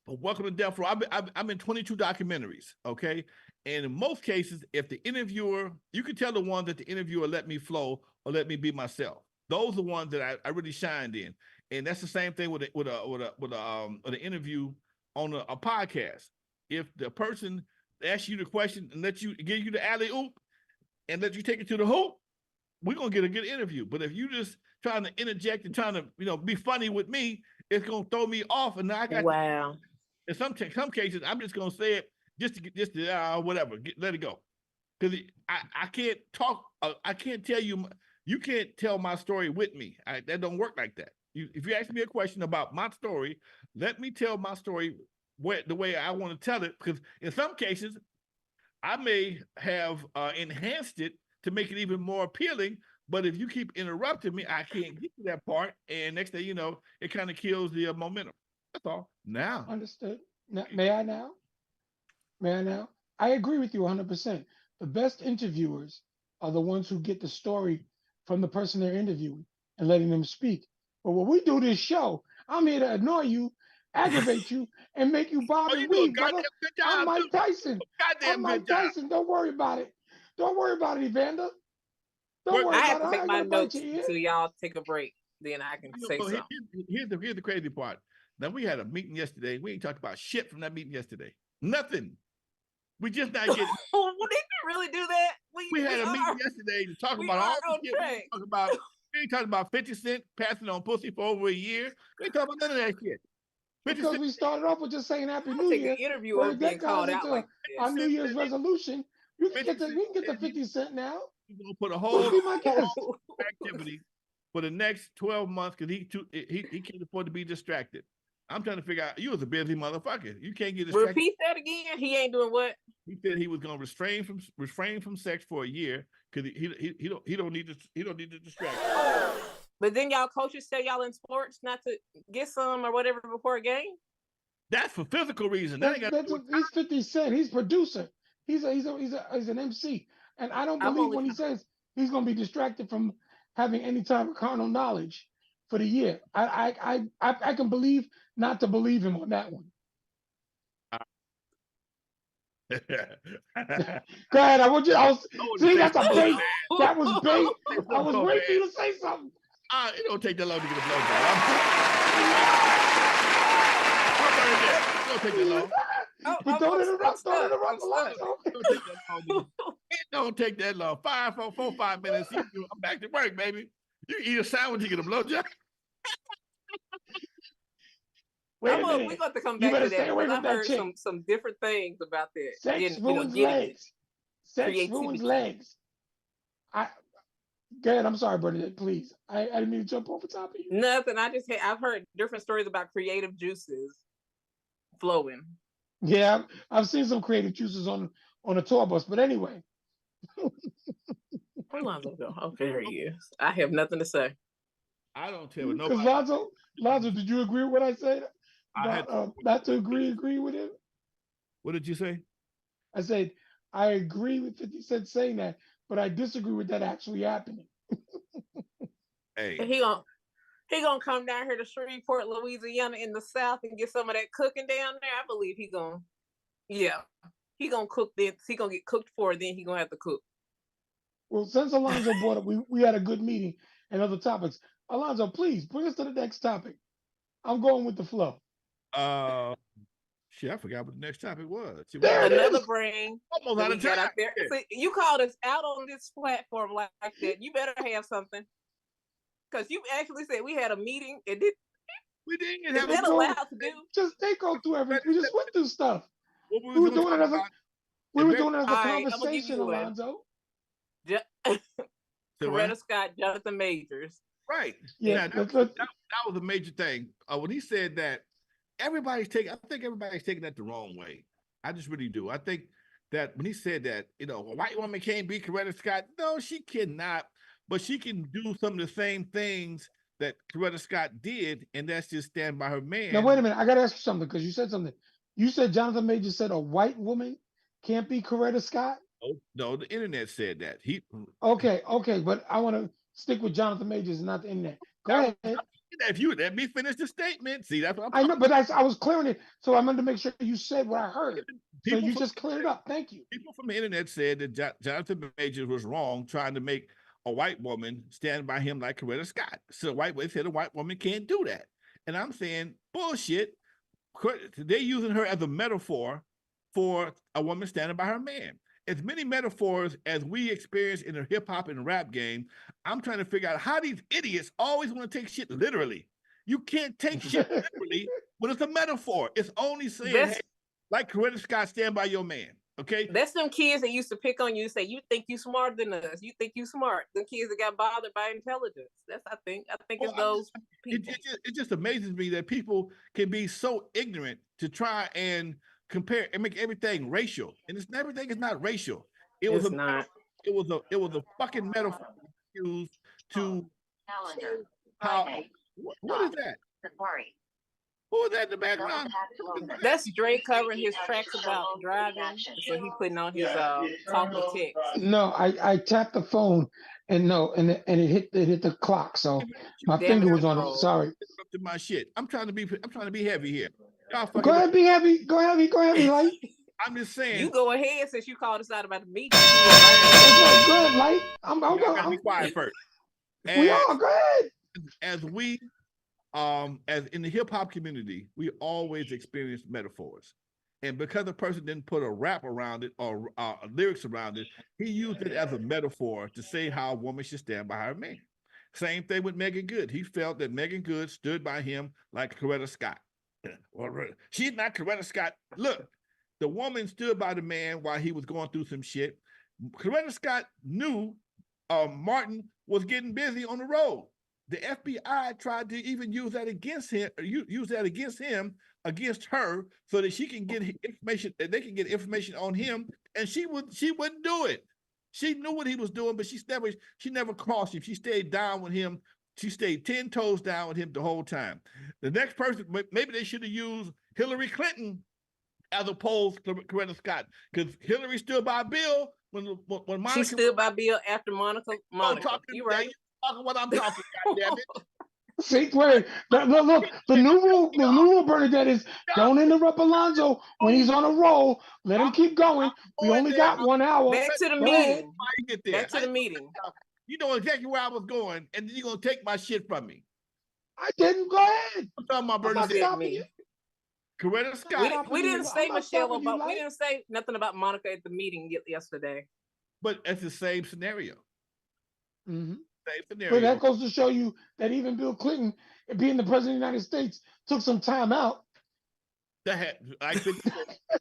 Welcome to Death Row. I'm in 22 documentaries, okay? And in most cases, if the interviewer, you can tell the ones that the interviewer let me flow or let me be myself. Those are the ones that I really shined in. And that's the same thing with an interview on a podcast. If the person asks you the question and give you the alley oop and let you take it to the hoop, we're gonna get a good interview. But if you just trying to interject and trying to be funny with me, it's gonna throw me off. And now I got Wow. in some cases, I'm just gonna say it just to whatever, let it go, because I can't talk. I can't tell you. You can't tell my story with me. That don't work like that. If you ask me a question about my story, let me tell my story the way I want to tell it. Because in some cases, I may have enhanced it to make it even more appealing. But if you keep interrupting me, I can't get to that part. And next thing you know, it kind of kills the momentum. That's all. Now, Understood. Now, may I now? May I now? I agree with you 100%. The best interviewers are the ones who get the story from the person they're interviewing and letting them speak. But when we do this show, I'm here to annoy you, aggravate you, and make you bob oh, you and do a weave, brother. goddamn good I'm job, too. Mike Tyson. I'm Goddamn good Mike job. Tyson. Don't worry about it. Don't worry about it, Evander. Don't Work, worry I about have it. to I take ain't my gonna bite notes your ear. until y'all take a break. Then I can say something. here's the crazy part. Now we had a meeting yesterday. We ain't talked about shit from that meeting yesterday. Nothing. We just not getting. Well, did you really do that? We had a meeting yesterday to talk we about all are the on shit. track. We ain't talking about 50 Cent passing on pussy for over a year. We ain't talking about none of that shit. 50 Because Cent, we started off with just saying Happy I'll New take an Year, interview but over if being that called goes out into like our this. New Year's resolution, we 50 can get the Cent, 50 Cent now. he's gonna put a Please whole be my guest. activity for the next 12 months because he can't afford to be distracted. I'm trying to figure out. You was a busy motherfucker. You can't get distracted. Repeat that again. He ain't doing what? He said he was going to refrain from sex for a year because he don't need to distract. But then y'all coaches say y'all in sports not to get some or whatever before a game. That's for physical reasons. He's 50 Cent. He's producer. He's an MC. And I don't I'm believe only when he says he's going to be distracted from having any type of carnal knowledge for the year. I can believe not to believe him on that one. Go ahead. See, that's a bait. That was bait. I was waiting for you to say something. It don't take that long to get a blowjob. It don't take that long. But don't interrupt Lonzo. It don't take that long. 5 minutes. I'm back to work, baby. You eat a sandwich, you get a blowjob. Wait a minute. We're going to come You back better to that stay away because from I've that heard chick. some different things about that. Sex ruins legs. Sex ruins legs. Go ahead. I'm sorry, Bernadette. Please. I didn't mean to jump over top of you. Nothing. I've heard different stories about creative juices flowing. Yeah, I've seen some creative juices on a tour bus. But anyway. Where Lonzo go? Okay, there he is. I have nothing to say. I don't tell nobody. Because Lonzo, did you agree with what I said about not to agree with him? What did you say? I said I agree with 50 Cent saying that, but I disagree with that actually happening. Hey, he gonna come down here to Shreveport, Louisiana, in the South, and get some of that cooking down there. I believe he gonna cook. Then he gonna get cooked for. Then he gonna have to cook. Well, since Alonzo brought up, we had a good meeting and other topics. Alonzo, please bring us to the next topic. I'm going with the flow. Shit, I forgot what the next topic was. Another brain. Almost out of time. Out there. See, you called us out on this platform like that. You better have something. Because you actually said we had a meeting. We didn't have that allowed to do? Just they go through everything. We just went through stuff. We were doing it as a conversation, Alonzo. Coretta Scott, Jonathan Majors. Right. Yeah. That was a major thing. When he said that, I think everybody's taking that the wrong way. I just really do. I think that when he said that, a white woman can't be Coretta Scott. No, she cannot. But she can do some of the same things that Coretta Scott did, and that's just stand by her man. Now, wait a minute. I got to ask you something because you said something. You said Jonathan Majors said a white woman can't be Coretta Scott? No, the internet said that. Okay, but I want to stick with Jonathan Majors and not the internet. Go ahead. If you let me finish the statement, see, that's what I'm I know, talking but I was clearing it, so I wanted to make sure you said what I heard. So People you from just cleared it up. Thank you. people from the internet said that Jonathan Majors was wrong trying to make a white woman stand by him like Coretta Scott. So they said a white woman can't do that. And I'm saying, bullshit. They're using her as a metaphor for a woman standing by her man. As many metaphors as we experience in the hip hop and rap game, I'm trying to figure out how these idiots always want to take shit literally. You can't take shit literally when it's a metaphor. It's only saying, hey, like Coretta Scott, stand by your man. Okay, that's them kids that used to pick on you and say, "You think you smarter than us? You think you smart?" The kids that got bothered by intelligence. That's I think it's those people. It just amazes me that people can be so ignorant to try and compare and make everything racial, and everything is not racial. It's not. It was a fucking metaphor used to show how. What is that? Who is that in the background? That's Drake covering his tracks about driving, so he putting on his talkie text. No, I tapped the phone and no, and it hit the clock, so my finger was on it. Sorry. Interrupted my shit. I'm trying to be heavy here. Go ahead, be heavy. Go heavy, light. I'm just saying. You go ahead since you called us out about the meeting. Go ahead, light. I'm gotta be quiet first. We are. Go ahead. As in the hip hop community, we always experience metaphors. And because a person didn't put a rap around it or lyrics around it, he used it as a metaphor to say how a woman should stand by her man. Same thing with Megan Good. He felt that Megan Good stood by him like Coretta Scott. She's not Coretta Scott. Look, the woman stood by the man while he was going through some shit. Coretta Scott knew Martin was getting busy on the road. The FBI tried to even use that against him, against her, so that she can get information. They can get information on him, and she wouldn't do it. She knew what he was doing, but she never crossed him. She stayed down with him. She stayed 10 toes down with him the whole time. The next person, maybe they should have used Hillary Clinton as opposed to Coretta Scott, because Hillary stood by Bill when Monica. She stood by Bill after Monica. You right? Talking what I'm talking, goddamn it. See, wait. Look, the new rule, Bernadette, is don't interrupt Lonzo when he's on a roll. Let him keep going. We only got 1 hour. Back to the meeting. Back to the meeting. You know exactly where I was going, and then you're gonna take my shit from me. I didn't. Go ahead. I'm talking about Bernadette. Coretta Scott. We didn't say Michel'le about. We didn't say nothing about Monica at the meeting yesterday. But it's the same scenario. Mm-hmm. But that goes to show you that even Bill Clinton, being the president of the United States, took some time out. I think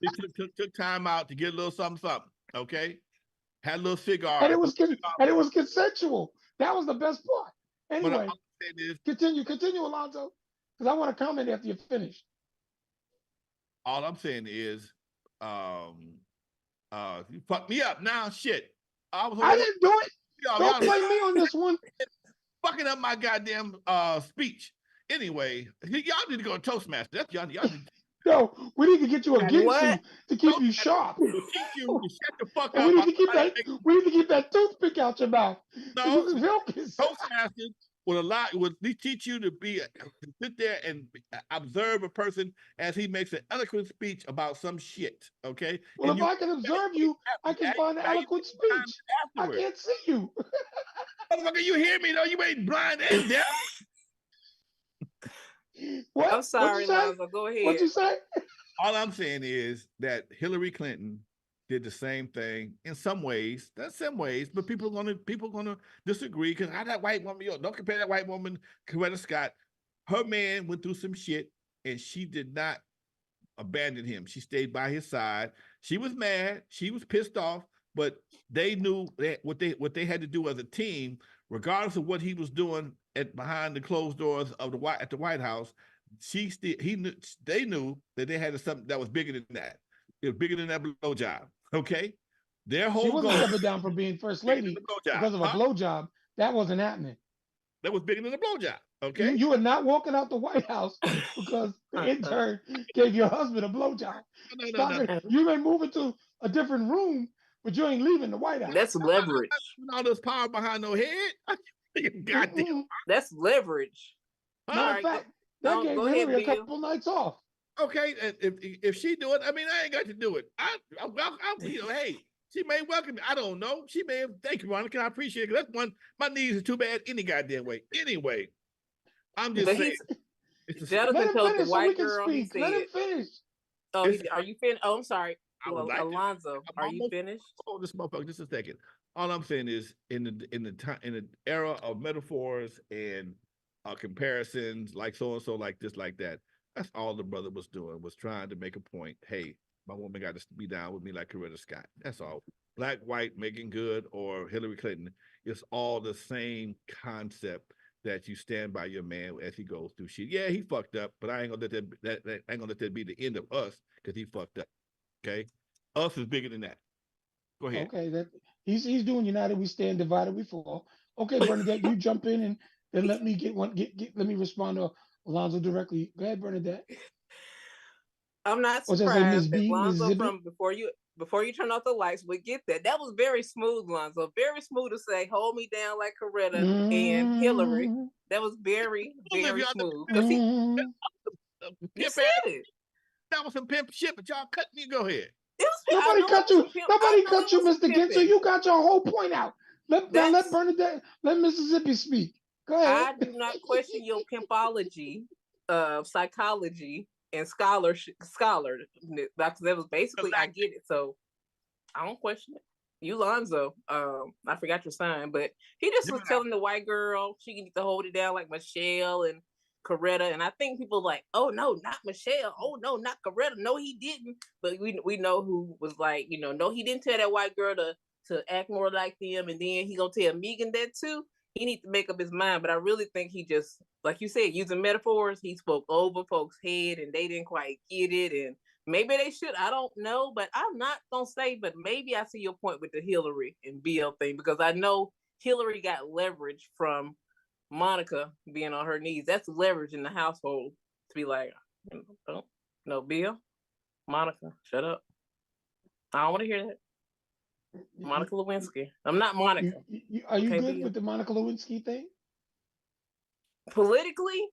he took time out to get a little something. Okay, had a little cigar, and it was consensual. That was the best part. Anyway, continue, Alonzo, because I want to comment after you're finished. All I'm saying is, you fucked me up now. Shit, I didn't do it. Don't blame me on this one. Fucking up my goddamn speech. Anyway, y'all need to go to Toastmasters. That's y'all. No, we need to get you a Ginsu to keep you sharp. To keep you to shut the fuck up. We need to keep that toothpick out your mouth. No, Toastmasters would teach you to sit there and observe a person as he makes an eloquent speech about some shit. Okay. Well, if I can observe you, I can find an eloquent speech. I can't see you. Motherfucker, you hear me though? You ain't blind and deaf. What? I'm sorry, Lonzo. Go ahead. What'd you say? All I'm saying is that Hillary Clinton did the same thing in some ways. That's some ways, but people gonna disagree because that white woman, don't compare that white woman, Coretta Scott. Her man went through some shit and she did not abandon him. She stayed by his side. She was mad, she was pissed off, but they knew that what they had to do as a team, regardless of what he was doing behind the closed doors of at the White House. They knew that they had something that was bigger than that. It was bigger than that blowjob. Okay, their whole she wasn't goal. stepping down for being first lady because of a blowjob. That wasn't happening. That was bigger than a blowjob. Okay, you were not walking out the White House because the intern gave your husband a blowjob. No. You may move into a different room, but you ain't leaving the White House. That's leverage. All this power behind no head. Goddamn. That's leverage. Matter All of right, fact, that gave go ahead, Hillary a Bill. couple nights off. Okay, if she do it, I mean, I ain't got to do it. Hey, she may welcome me. I don't know. She may have. Thank you, Monica. I appreciate it. That's one. My knees are too bad any goddamn way. Anyway, I'm just But saying. Let Jonathan him told the finish so we white can girl. He speak. Let him said, finish. "Oh, are you finished? Oh, I'm sorry. I would Well, like to. Alonzo, I'm are you almost. finished?" Oh, this motherfucker. Just a second. All I'm saying is, in the era of metaphors and comparisons, like so and so, like this, like that. That's all the brother was doing, was trying to make a point. Hey, my woman got to be down with me like Coretta Scott. That's all. Black, white, Megan Good, or Hillary Clinton. It's all the same concept that you stand by your man as he goes through shit. Yeah, he fucked up, but I ain't gonna let that ain't gonna let that be the end of us because he fucked up. Okay, us is bigger than that. Go ahead. Okay, that he's doing United We Stand, Divided We Fall. Okay, Bernadette, you jump in and then let me let me respond to Alonzo directly. Go ahead, Bernadette. I'm not Or should I say Miss surprised that B, Lonzo Mississippi? from before you turn off the lights would get that. That was very smooth, Lonzo. Very smooth to say, "Hold me down like Coretta and Hillary." Mm, That was very, If very y'all smooth because mm. he pimp said ass, it. that was some pimp shit, but y'all cut me. Go ahead. It was. I Nobody know it cut was you. some pimp. I Nobody know cut it you, was some Mr. Gensel. pimping. You got your whole point out. Let That's. Bernadette, let Mississippi speak. Go ahead. I do not question your pimpology, psychology, and scholar. That was basically. I get it. So I don't question it. You Lonzo, I forgot your sign, but he just Give me was that. telling the white girl she need to hold it down like Michel'le and Coretta. And I think people like, oh no, not Michel'le. Oh no, not Coretta. No, he didn't. But we know who was like, no, he didn't tell that white girl to act more like them. And then he gonna tell Megan that too. He needs to make up his mind. But I really think he just, like you said, using metaphors, he spoke over folks' head and they didn't quite get it. And maybe they should. I don't know, but I'm not gonna say. But maybe I see your point with the Hillary and BL thing because I know Hillary got leverage from Monica being on her knees. That's leverage in the household to be like, don't, no, Bill, Monica, shut up. I don't want to hear that. Monica Lewinsky. I'm not Monica. Are you Okay, good Bill. with the Monica Lewinsky thing? Politically,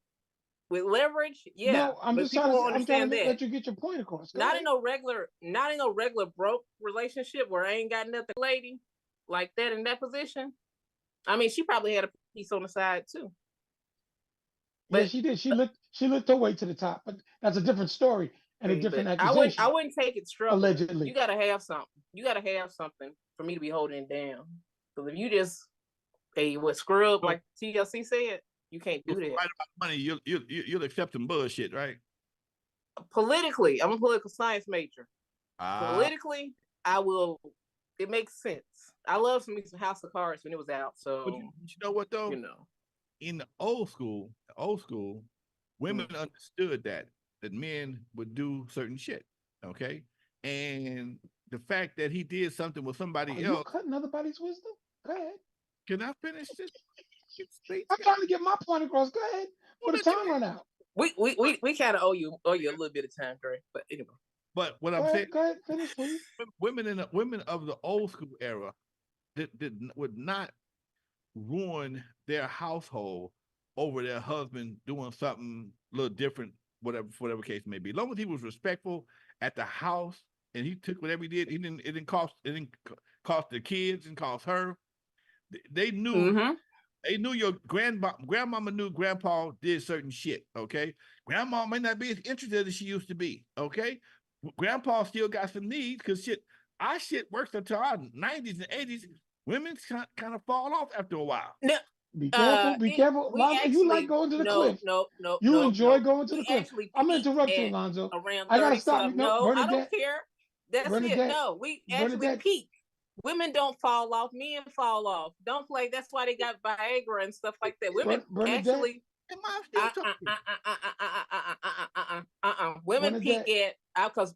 with leverage, yeah. No, I'm but just people trying to. won't I'm trying understand to that. let you get your point across. Go Not ahead. in no regular broke relationship where I ain't got nothing, lady, like that in that position. I mean, she probably had a piece on the side too. Yeah, But she did. She looked her way to the top, but that's a different story and a different I accusation. wouldn't take it struggling. Allegedly, You gotta have something. You gotta have something for me to be holding it down. Because if you just scrub So, like TLC said, you can't do that. Right about money, you'll accept some bullshit, right? Politically, I'm a political science major. Ah, Politically, I will. It makes sense. I love some House of Cards when it was out. but So you know what though? In the old school, women understood that men would do certain shit. Okay, and the fact that he did something with are somebody you else. cutting everybody's wisdom? Go ahead. Can I finish this? I'm trying to get my point across. Go ahead. For the time run out. We kind of owe you a little bit of time, Dre. But anyway, But what I'm saying, Go ahead. Finish, please. women of the old school era would not ruin their household over their husband doing something a little different, whatever case may be. As long as he was respectful at the house and he took whatever he did, it didn't cost the kids and cost her. They knew they knew your grandmama knew grandpa did certain shit. Okay, grandma may not be as interested as she used to be. Okay, grandpa still got some needs because our shit works until our 90s and 80s. Women kind of fall off after a while. no, Be careful. Be careful. we Alonzo, you like actually going to the cliff. no. You enjoy going to the We cliff. actually I'm going to peaked interrupt you, at Alonzo. around I got to 30 stop you. something. No, No, I don't Bernadette. care. That's it. Bernadette. No, we actually Bernadette. peaked. Women don't fall off. Men fall off. Don't play. That's why they got Viagra and stuff like that. Women Bernadette. actually. Women peak at because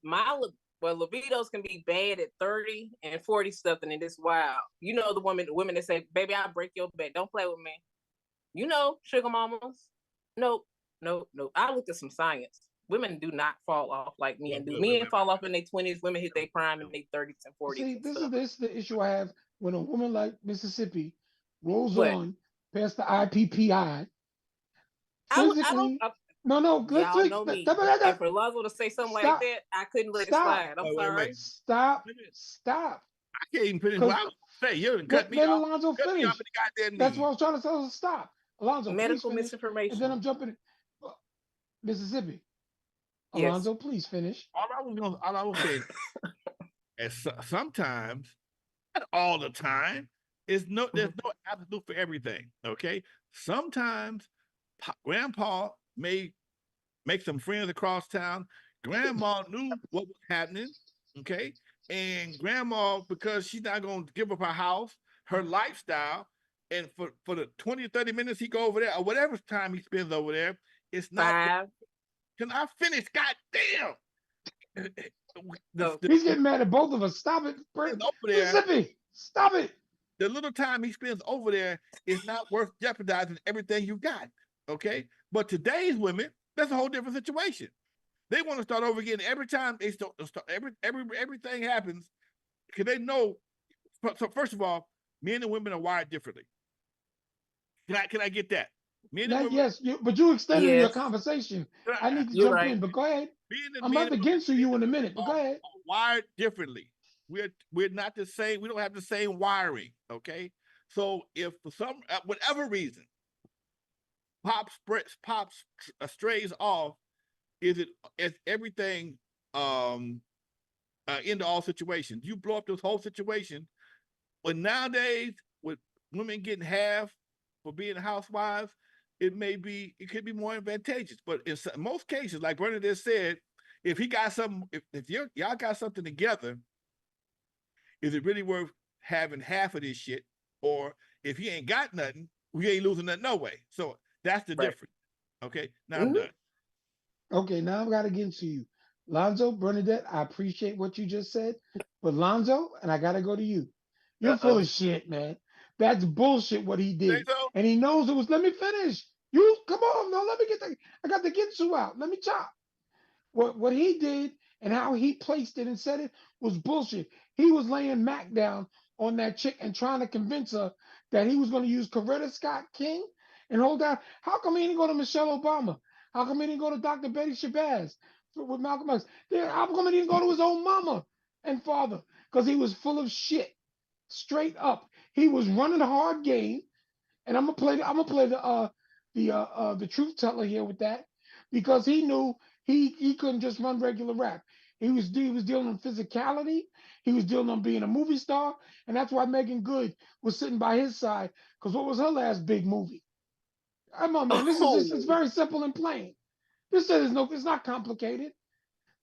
libidos can be bad at 30 and 40 something, and it's wild. You know the women that say, "Baby, I'll break your back. Don't play with me." You know, sugar mamas. Nope. I looked at some science. Women do not fall off like men do. Men fall off in their 20s. Women hit their prime in their 30s and 40s. See, this is the issue I have when a woman like Mississippi rolls What? on past the IPPI, I don't. physically. No, no, let's Y'all know me, and for Lonzo to say something like stop, that, I couldn't let it stop, slide. I'm Wait, wait, wait. sorry. stop, Wait a minute. stop. I can't even finish what Because I was gonna say. You done cut me let off. Alonzo Cut me off finish. in the goddamn That's what knee. I was trying to tell her. Stop. Alonzo, please Medical finish. And then misinformation. I'm jumping. Mississippi. Yes. Alonzo, please finish. All I was saying is sometimes, not all the time, there's Mhm. no absolute for everything. Okay. Sometimes grandpa may make some friends across town. Grandma knew what was happening. Okay. And grandma, because she's not gonna give up her house, her lifestyle, and for the 20 or 30 minutes he go over there, or whatever time he spends over there, it's not. 5. Can I finish? God damn. Oh, He's getting mad at both of us. Stop it. Over there, Mississippi. Stop it. the little time he spends over there is not worth jeopardizing everything you got. Okay. But today's women, that's a whole different situation. They want to start over again every time they start everything happens because they know. So first of all, men and women are wired differently. Can I get that? Men and Now, women, yes, but you extended your yes, conversation. I I, need to you're jump right. in, but go ahead. I'm men about and to get to you in a minute, but are, go ahead. are wired differently. We're not the same. We don't have the same wiring. Okay, so if for some whatever reason pops strays off, is everything um into all situations? You blow up this whole situation. But nowadays, with women getting half for being housewives, it could be more advantageous. But in most cases, like Bernadette said, if he got something, if y'all got something together, is it really worth having half of this shit? Or if he ain't got nothing, we ain't losing nothing no way. So that's the Right. difference. Okay, now I'm Hmm. done. Okay, now I've got to get to you. Lonzo, Bernadette, I appreciate what you just said. But Lonzo, and I got to go to you. You're full Uh-oh. of shit, man. That's bullshit what he Think did. so? And he knows it was, let me finish. You, come on, no, let me get the, I got the Ginsu out. Let me chop. What he did and how he placed it and said it was bullshit. He was laying Mac down on that chick and trying to convince her that he was going to use Coretta Scott King and hold down. How come he didn't go to Michelle Obama? How come he didn't go to Dr. Betty Shabazz with Malcolm X? How come he didn't go to his own mama and father? Because he was full of shit. Straight up. He was running a hard game, and I'm gonna play the truth teller here with that because he knew he couldn't just run regular rap. He was dealing with physicality. He was dealing on being a movie star, and that's why Megan Good was sitting by his side. Because what was her last big movie? Come on, man. This is just it's Oh, very simple and plain. This is no, it's not complicated.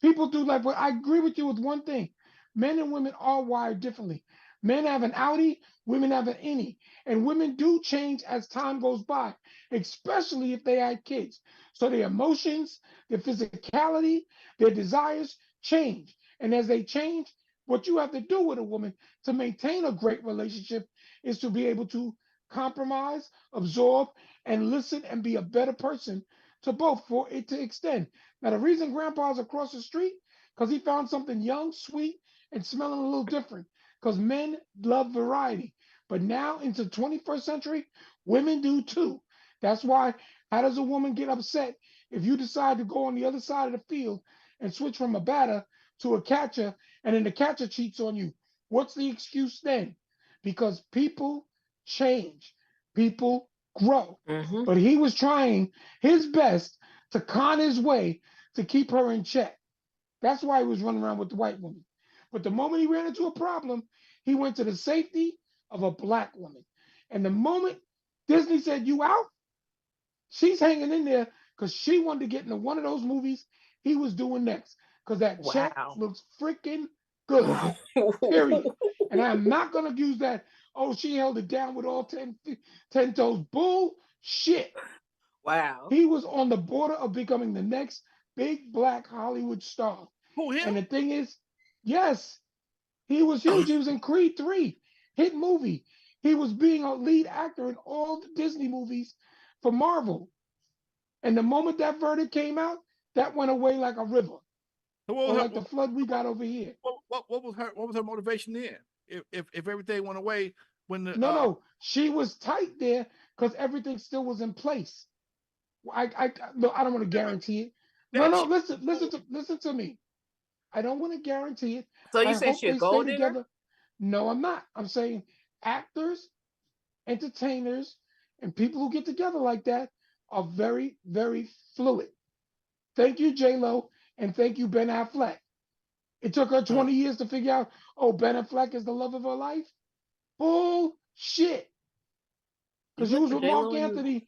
People do like, but I agree with you with one thing. Men and women are wired differently. Men have an outie, women have an innie. And women do change as time goes by, especially if they had kids. So their emotions, their physicality, their desires change. And as they change, what you have to do with a woman to maintain a great relationship is to be able to compromise, absorb, and listen and be a better person to both for it to extend. Now, the reason grandpa's across the street, because he found something young, sweet, and smelling a little different. Because men love variety. But now into the 21st century, women do too. That's why, how does a woman get upset if you decide to go on the other side of the field and switch from a batter to a catcher, and then the catcher cheats on you? What's the excuse then? Because people change, people grow. hmm. But he was trying his best to con his way to keep her in check. That's why he was running around with the white woman. But the moment he ran into a problem, he went to the safety of a black woman. And the moment Disney said, "You out," she's hanging in there because she wanted to get into one of those movies he was doing next. Because that check Wow. looks freaking good. Period. And I'm not going to use that, oh, she held it down with all 10 toes. Bullshit. Wow. He was on the border of becoming the next big black Hollywood star. Who him? And the thing is, yes, he was huge. He was in Creed 3, hit movie. He was being a lead actor in all the Disney movies for Marvel. And the moment that verdict came out, that went away like a river So or like the flood we got over here. what was her motivation then? If everything went away, when the No, she was tight there because everything still was in place. No, I don't want to guarantee it. No, that no, chick, listen to me. I don't want to guarantee it. So you I saying hope she a they stay gold digger? together. No, I'm not. I'm saying actors, entertainers, and people who get together like that are very, very fluid. Thank you, J Lo, and thank you, Ben Affleck. It took her uh, 20 years to figure out, oh, Ben Affleck is the love of her life. Bullshit. You Because you went was for with J Mark Lo and Anthony,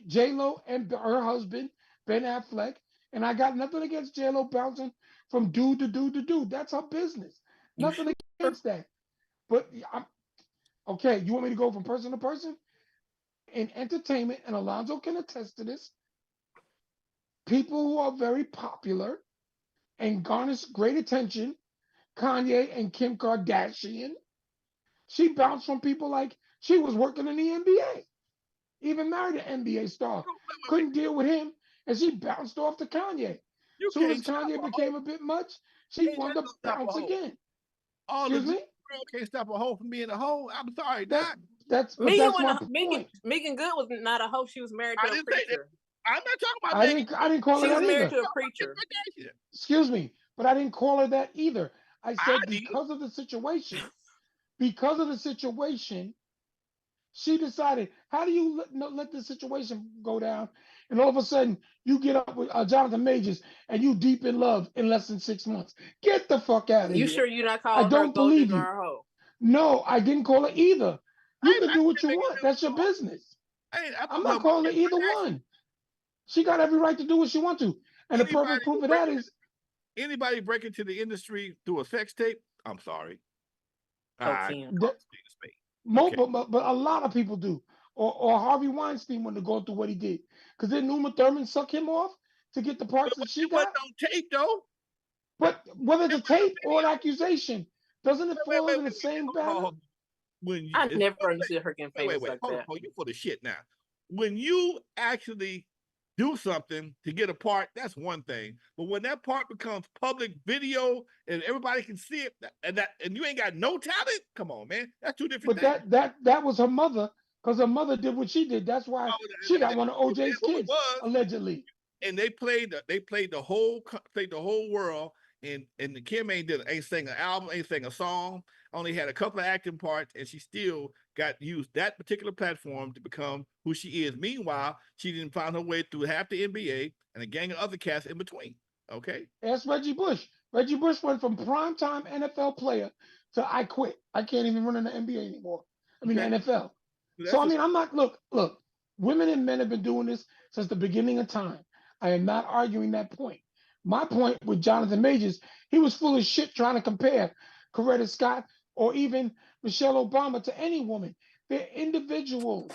J Lo, and her husband Ben Affleck, and I got nothing against J Lo bouncing from dude to dude to dude. That's her business. you Nothing sure? against that. But okay, you want me to go from person to person? In entertainment, and Alonzo can attest to this, people who are very popular and garnish great attention, Kanye and Kim Kardashian, she bounced from people like she was working in the NBA. Even married an NBA star. wait. Couldn't deal with him, and she bounced off to Kanye. You Soon as can't stop Kanye a became hoe. a bit much, she Ain't wanted nothing to gonna stop a bounce hoe. again. All the Excuse girl me? can't stop a hoe from being a hoe. I'm sorry, That Doc. but Megan that's was my Megan. point. Megan Good was not a hoe. She was married I to a didn't say that. preacher. I'm not talking about Megan. I didn't call her She was that married either. to a Kim preacher. Kardashian. Excuse me, but I didn't call her that either. I I said did. because of the situation, she decided, how do you let the situation go down? And all of a sudden, you get up with Jonathan Majors and you deep in love in less than 6 months. Get the fuck out of You here. sure you're not I calling her a don't gold believe digger you. or a hoe? No, I didn't call it either. You can I do what didn't you make it want. That's your no. business. I'm I'm talking not about calling Kim it either Kardashian. one. She got every right to do what she wants to. And the Anybody perfect proof who of break that into is break into the industry through a sex tape, I'm sorry. Oh, I Kim. call it spade a spade. Okay. but a lot of people do. Or Harvey Weinstein when to go through what he did. Because then Uma Thurman suck him off to get the parts that she It wasn't got. on tape though. But whether it's It a was a tape or an video. accusation, doesn't it fall under the same Hold on, banner? hold on. When you, I it's, never understood her getting famous like hold on, that. you full of shit now. When you actually do something to get a part, that's one thing. But when that part becomes public video and everybody can see it, and you ain't got no talent, come on, man, that's two different But things. that was her mother, because her mother did what she did. That's why Oh, she got one of that's OJ's who it kids, was. allegedly. And they played the whole world. And the Kim ain't sang an album, ain't sang a song, only had a couple of acting parts, and she still got used that particular platform to become who she is. Meanwhile, she didn't find her way through half the NBA and a gang of other cats in between. Okay. Ask Reggie Bush. Reggie Bush went from primetime NFL player to I quit. I can't even run in the NBA anymore. I mean the Okay. NFL. So So that's I the mean, I'm not look. Women and men have been doing this since the beginning of time. I am not arguing that point. My point with Jonathan Majors, he was full of shit trying to compare Coretta Scott or even Michelle Obama to any woman. They're individuals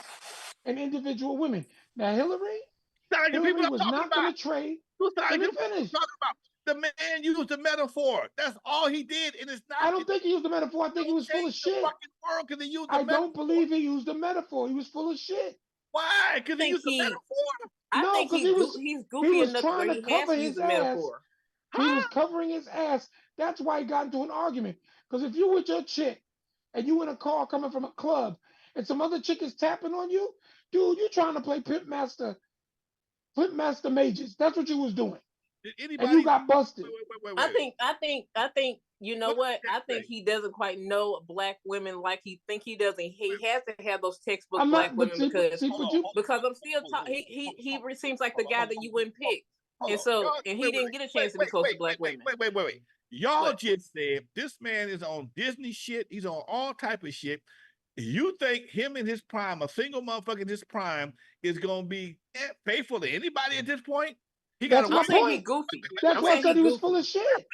and individual women. Now Tiger people Hillary I'm was talking not going about. to trade. Who's Let me Tiger people I'm finish. talking about? The man used the metaphor. That's all he did, and it's not. I don't It think he used the metaphor. I think he don't was full of change the shit. fucking world because he used the I don't metaphor. believe he used the metaphor. He was full of shit. Why? Because he think used the he metaphor. I No, think because he's he goofy was enough to trying where to he has cover to use his the ass. metaphor. He was Huh? covering his ass. That's why he got into an argument. Because if you with your chick and you in a car coming from a club and some other chick is tapping on you, dude, you trying to play Pimp Master Majors. That's what you was doing. Did And you anybody? got busted. I think you know What did what? the I text think say? he doesn't quite know black women like he does. And he has to have those textbook I'm black not, but women see, because Hold on, hold because on, I'm still hold on, talking. Seems like the hold on, guy hold that on, you wouldn't pick, hold and on. so Y'all, and he didn't get a chance to be close to black women. wait. Y'all What? just said this man is on Disney shit. He's on all type of shit. You think him in his prime, a single motherfucker in his prime, is gonna be faithful to anybody at this point? He got a that's I'm my wife. saying he point. goofy. That's I'm why I saying said he he was full of goofy. shit.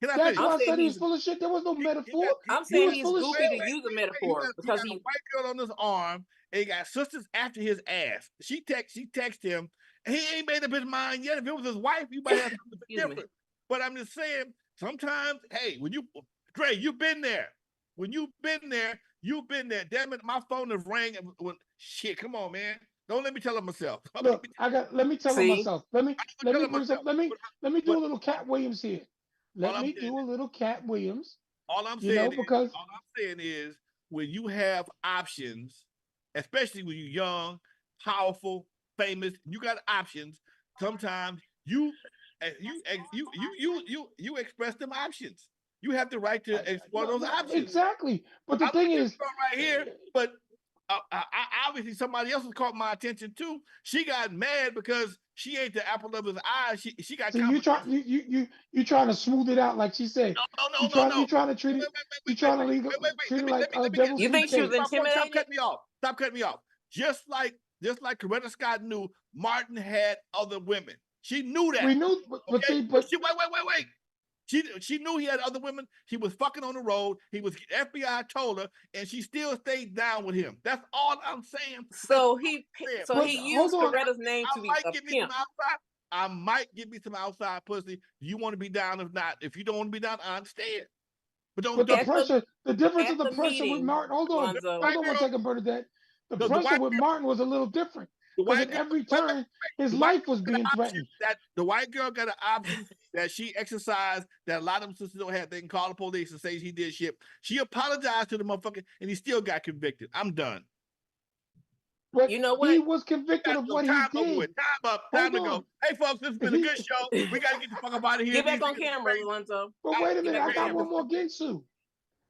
Can I That's finish? I'm why I saying said he was he's full of shit. There was no He got metaphor. I'm He saying was he's full of goofy to shit. use a He metaphor he because got a he white girl on his arm, and he got sisters after his ass. She text him, and he ain't made up his mind yet. If it was his wife, you might have something excuse me. different. But I'm just saying, sometimes, hey, Dre, you've been there. When you've been there. Damn it, my phone has rang. Shit, come on, man. Don't let me tell it myself. Look, let me tell him See, myself. Let Tell me it bring some myself. let me do a But little Cat Williams here. all Let I'm me saying do a little Cat Williams, All I'm you saying know, is, because all I'm saying is, when you have options, especially when you're young, powerful, famous, you got options. Sometimes you express them options. You have the right to explore those options. Exactly. But the I'm thing looking is, right here, but obviously somebody else has caught my attention too. She got mad because she ain't the apple of his eye. She got so you try competition. you trying to smooth it out, like she said. No. You trying to treat Wait, it. wait, wait, You wait, wait, trying to wait, leave wait, wait, wait. treat it like Let me get devil's You food think she was cake. my point. Stop intimidated? cutting me off. Stop cutting me off. Just like Coretta Scott knew Martin had other women. She knew We that. knew, but Okay. see, But but wait. She knew he had other women. He was fucking on the road. He was FBI told her, and she still stayed down with him. That's all I'm saying. That's So all I'm saying. he hold used on. Coretta's name I to be might a give me some pimp. outside. I might give me some outside pussy. Do you want to be down? If not, if you don't want to be down, I understand. But don't But the don't At pressure, the difference at of the the pressure with meeting, Martin. Lonzo. white Hold on one girl. second, Bernadette. The The pressure white with girl. Martin was a little different The because white at girl. every Wait. turn, his The white life girl was got an being option threatened. that the white girl got an option that she exercised that a lot of them sisters don't have. They can call the police and say he did shit. She apologized to the motherfucker and he still got convicted. I'm done. But You know he what? was convicted of what he Time over with. did. Time up. Time Hold to go. on. Hey folks, this has been a good show. We got to get the fuck up out of here. Get back These on niggas are camera, crazy. Lonzo. But wait a Get minute, back I on got one camera. more Ginsu.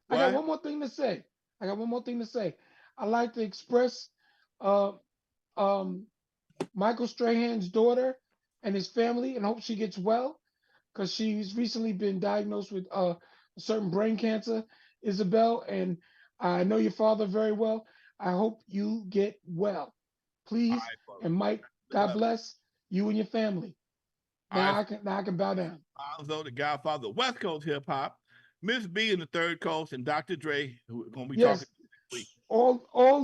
I got What? one more thing to say. I like to express uh, um, Michael Strahan's daughter and his family and hope she gets well because she's recently been diagnosed with a certain brain cancer, Isabel, and I know your father very well. I hope you get well. All Please, right, folks. and Mike, Love God it. bless you and your family. All right. Now I can bow down. Lonzo, the Godfather of West Coast hip hop. Miss B in the Third Coast, and Dr. Dre, who we're gonna be talking Yes, next week. all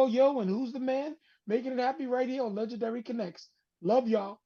yo, and who's the man? Making it happy right here on Legendary Connects. Love y'all.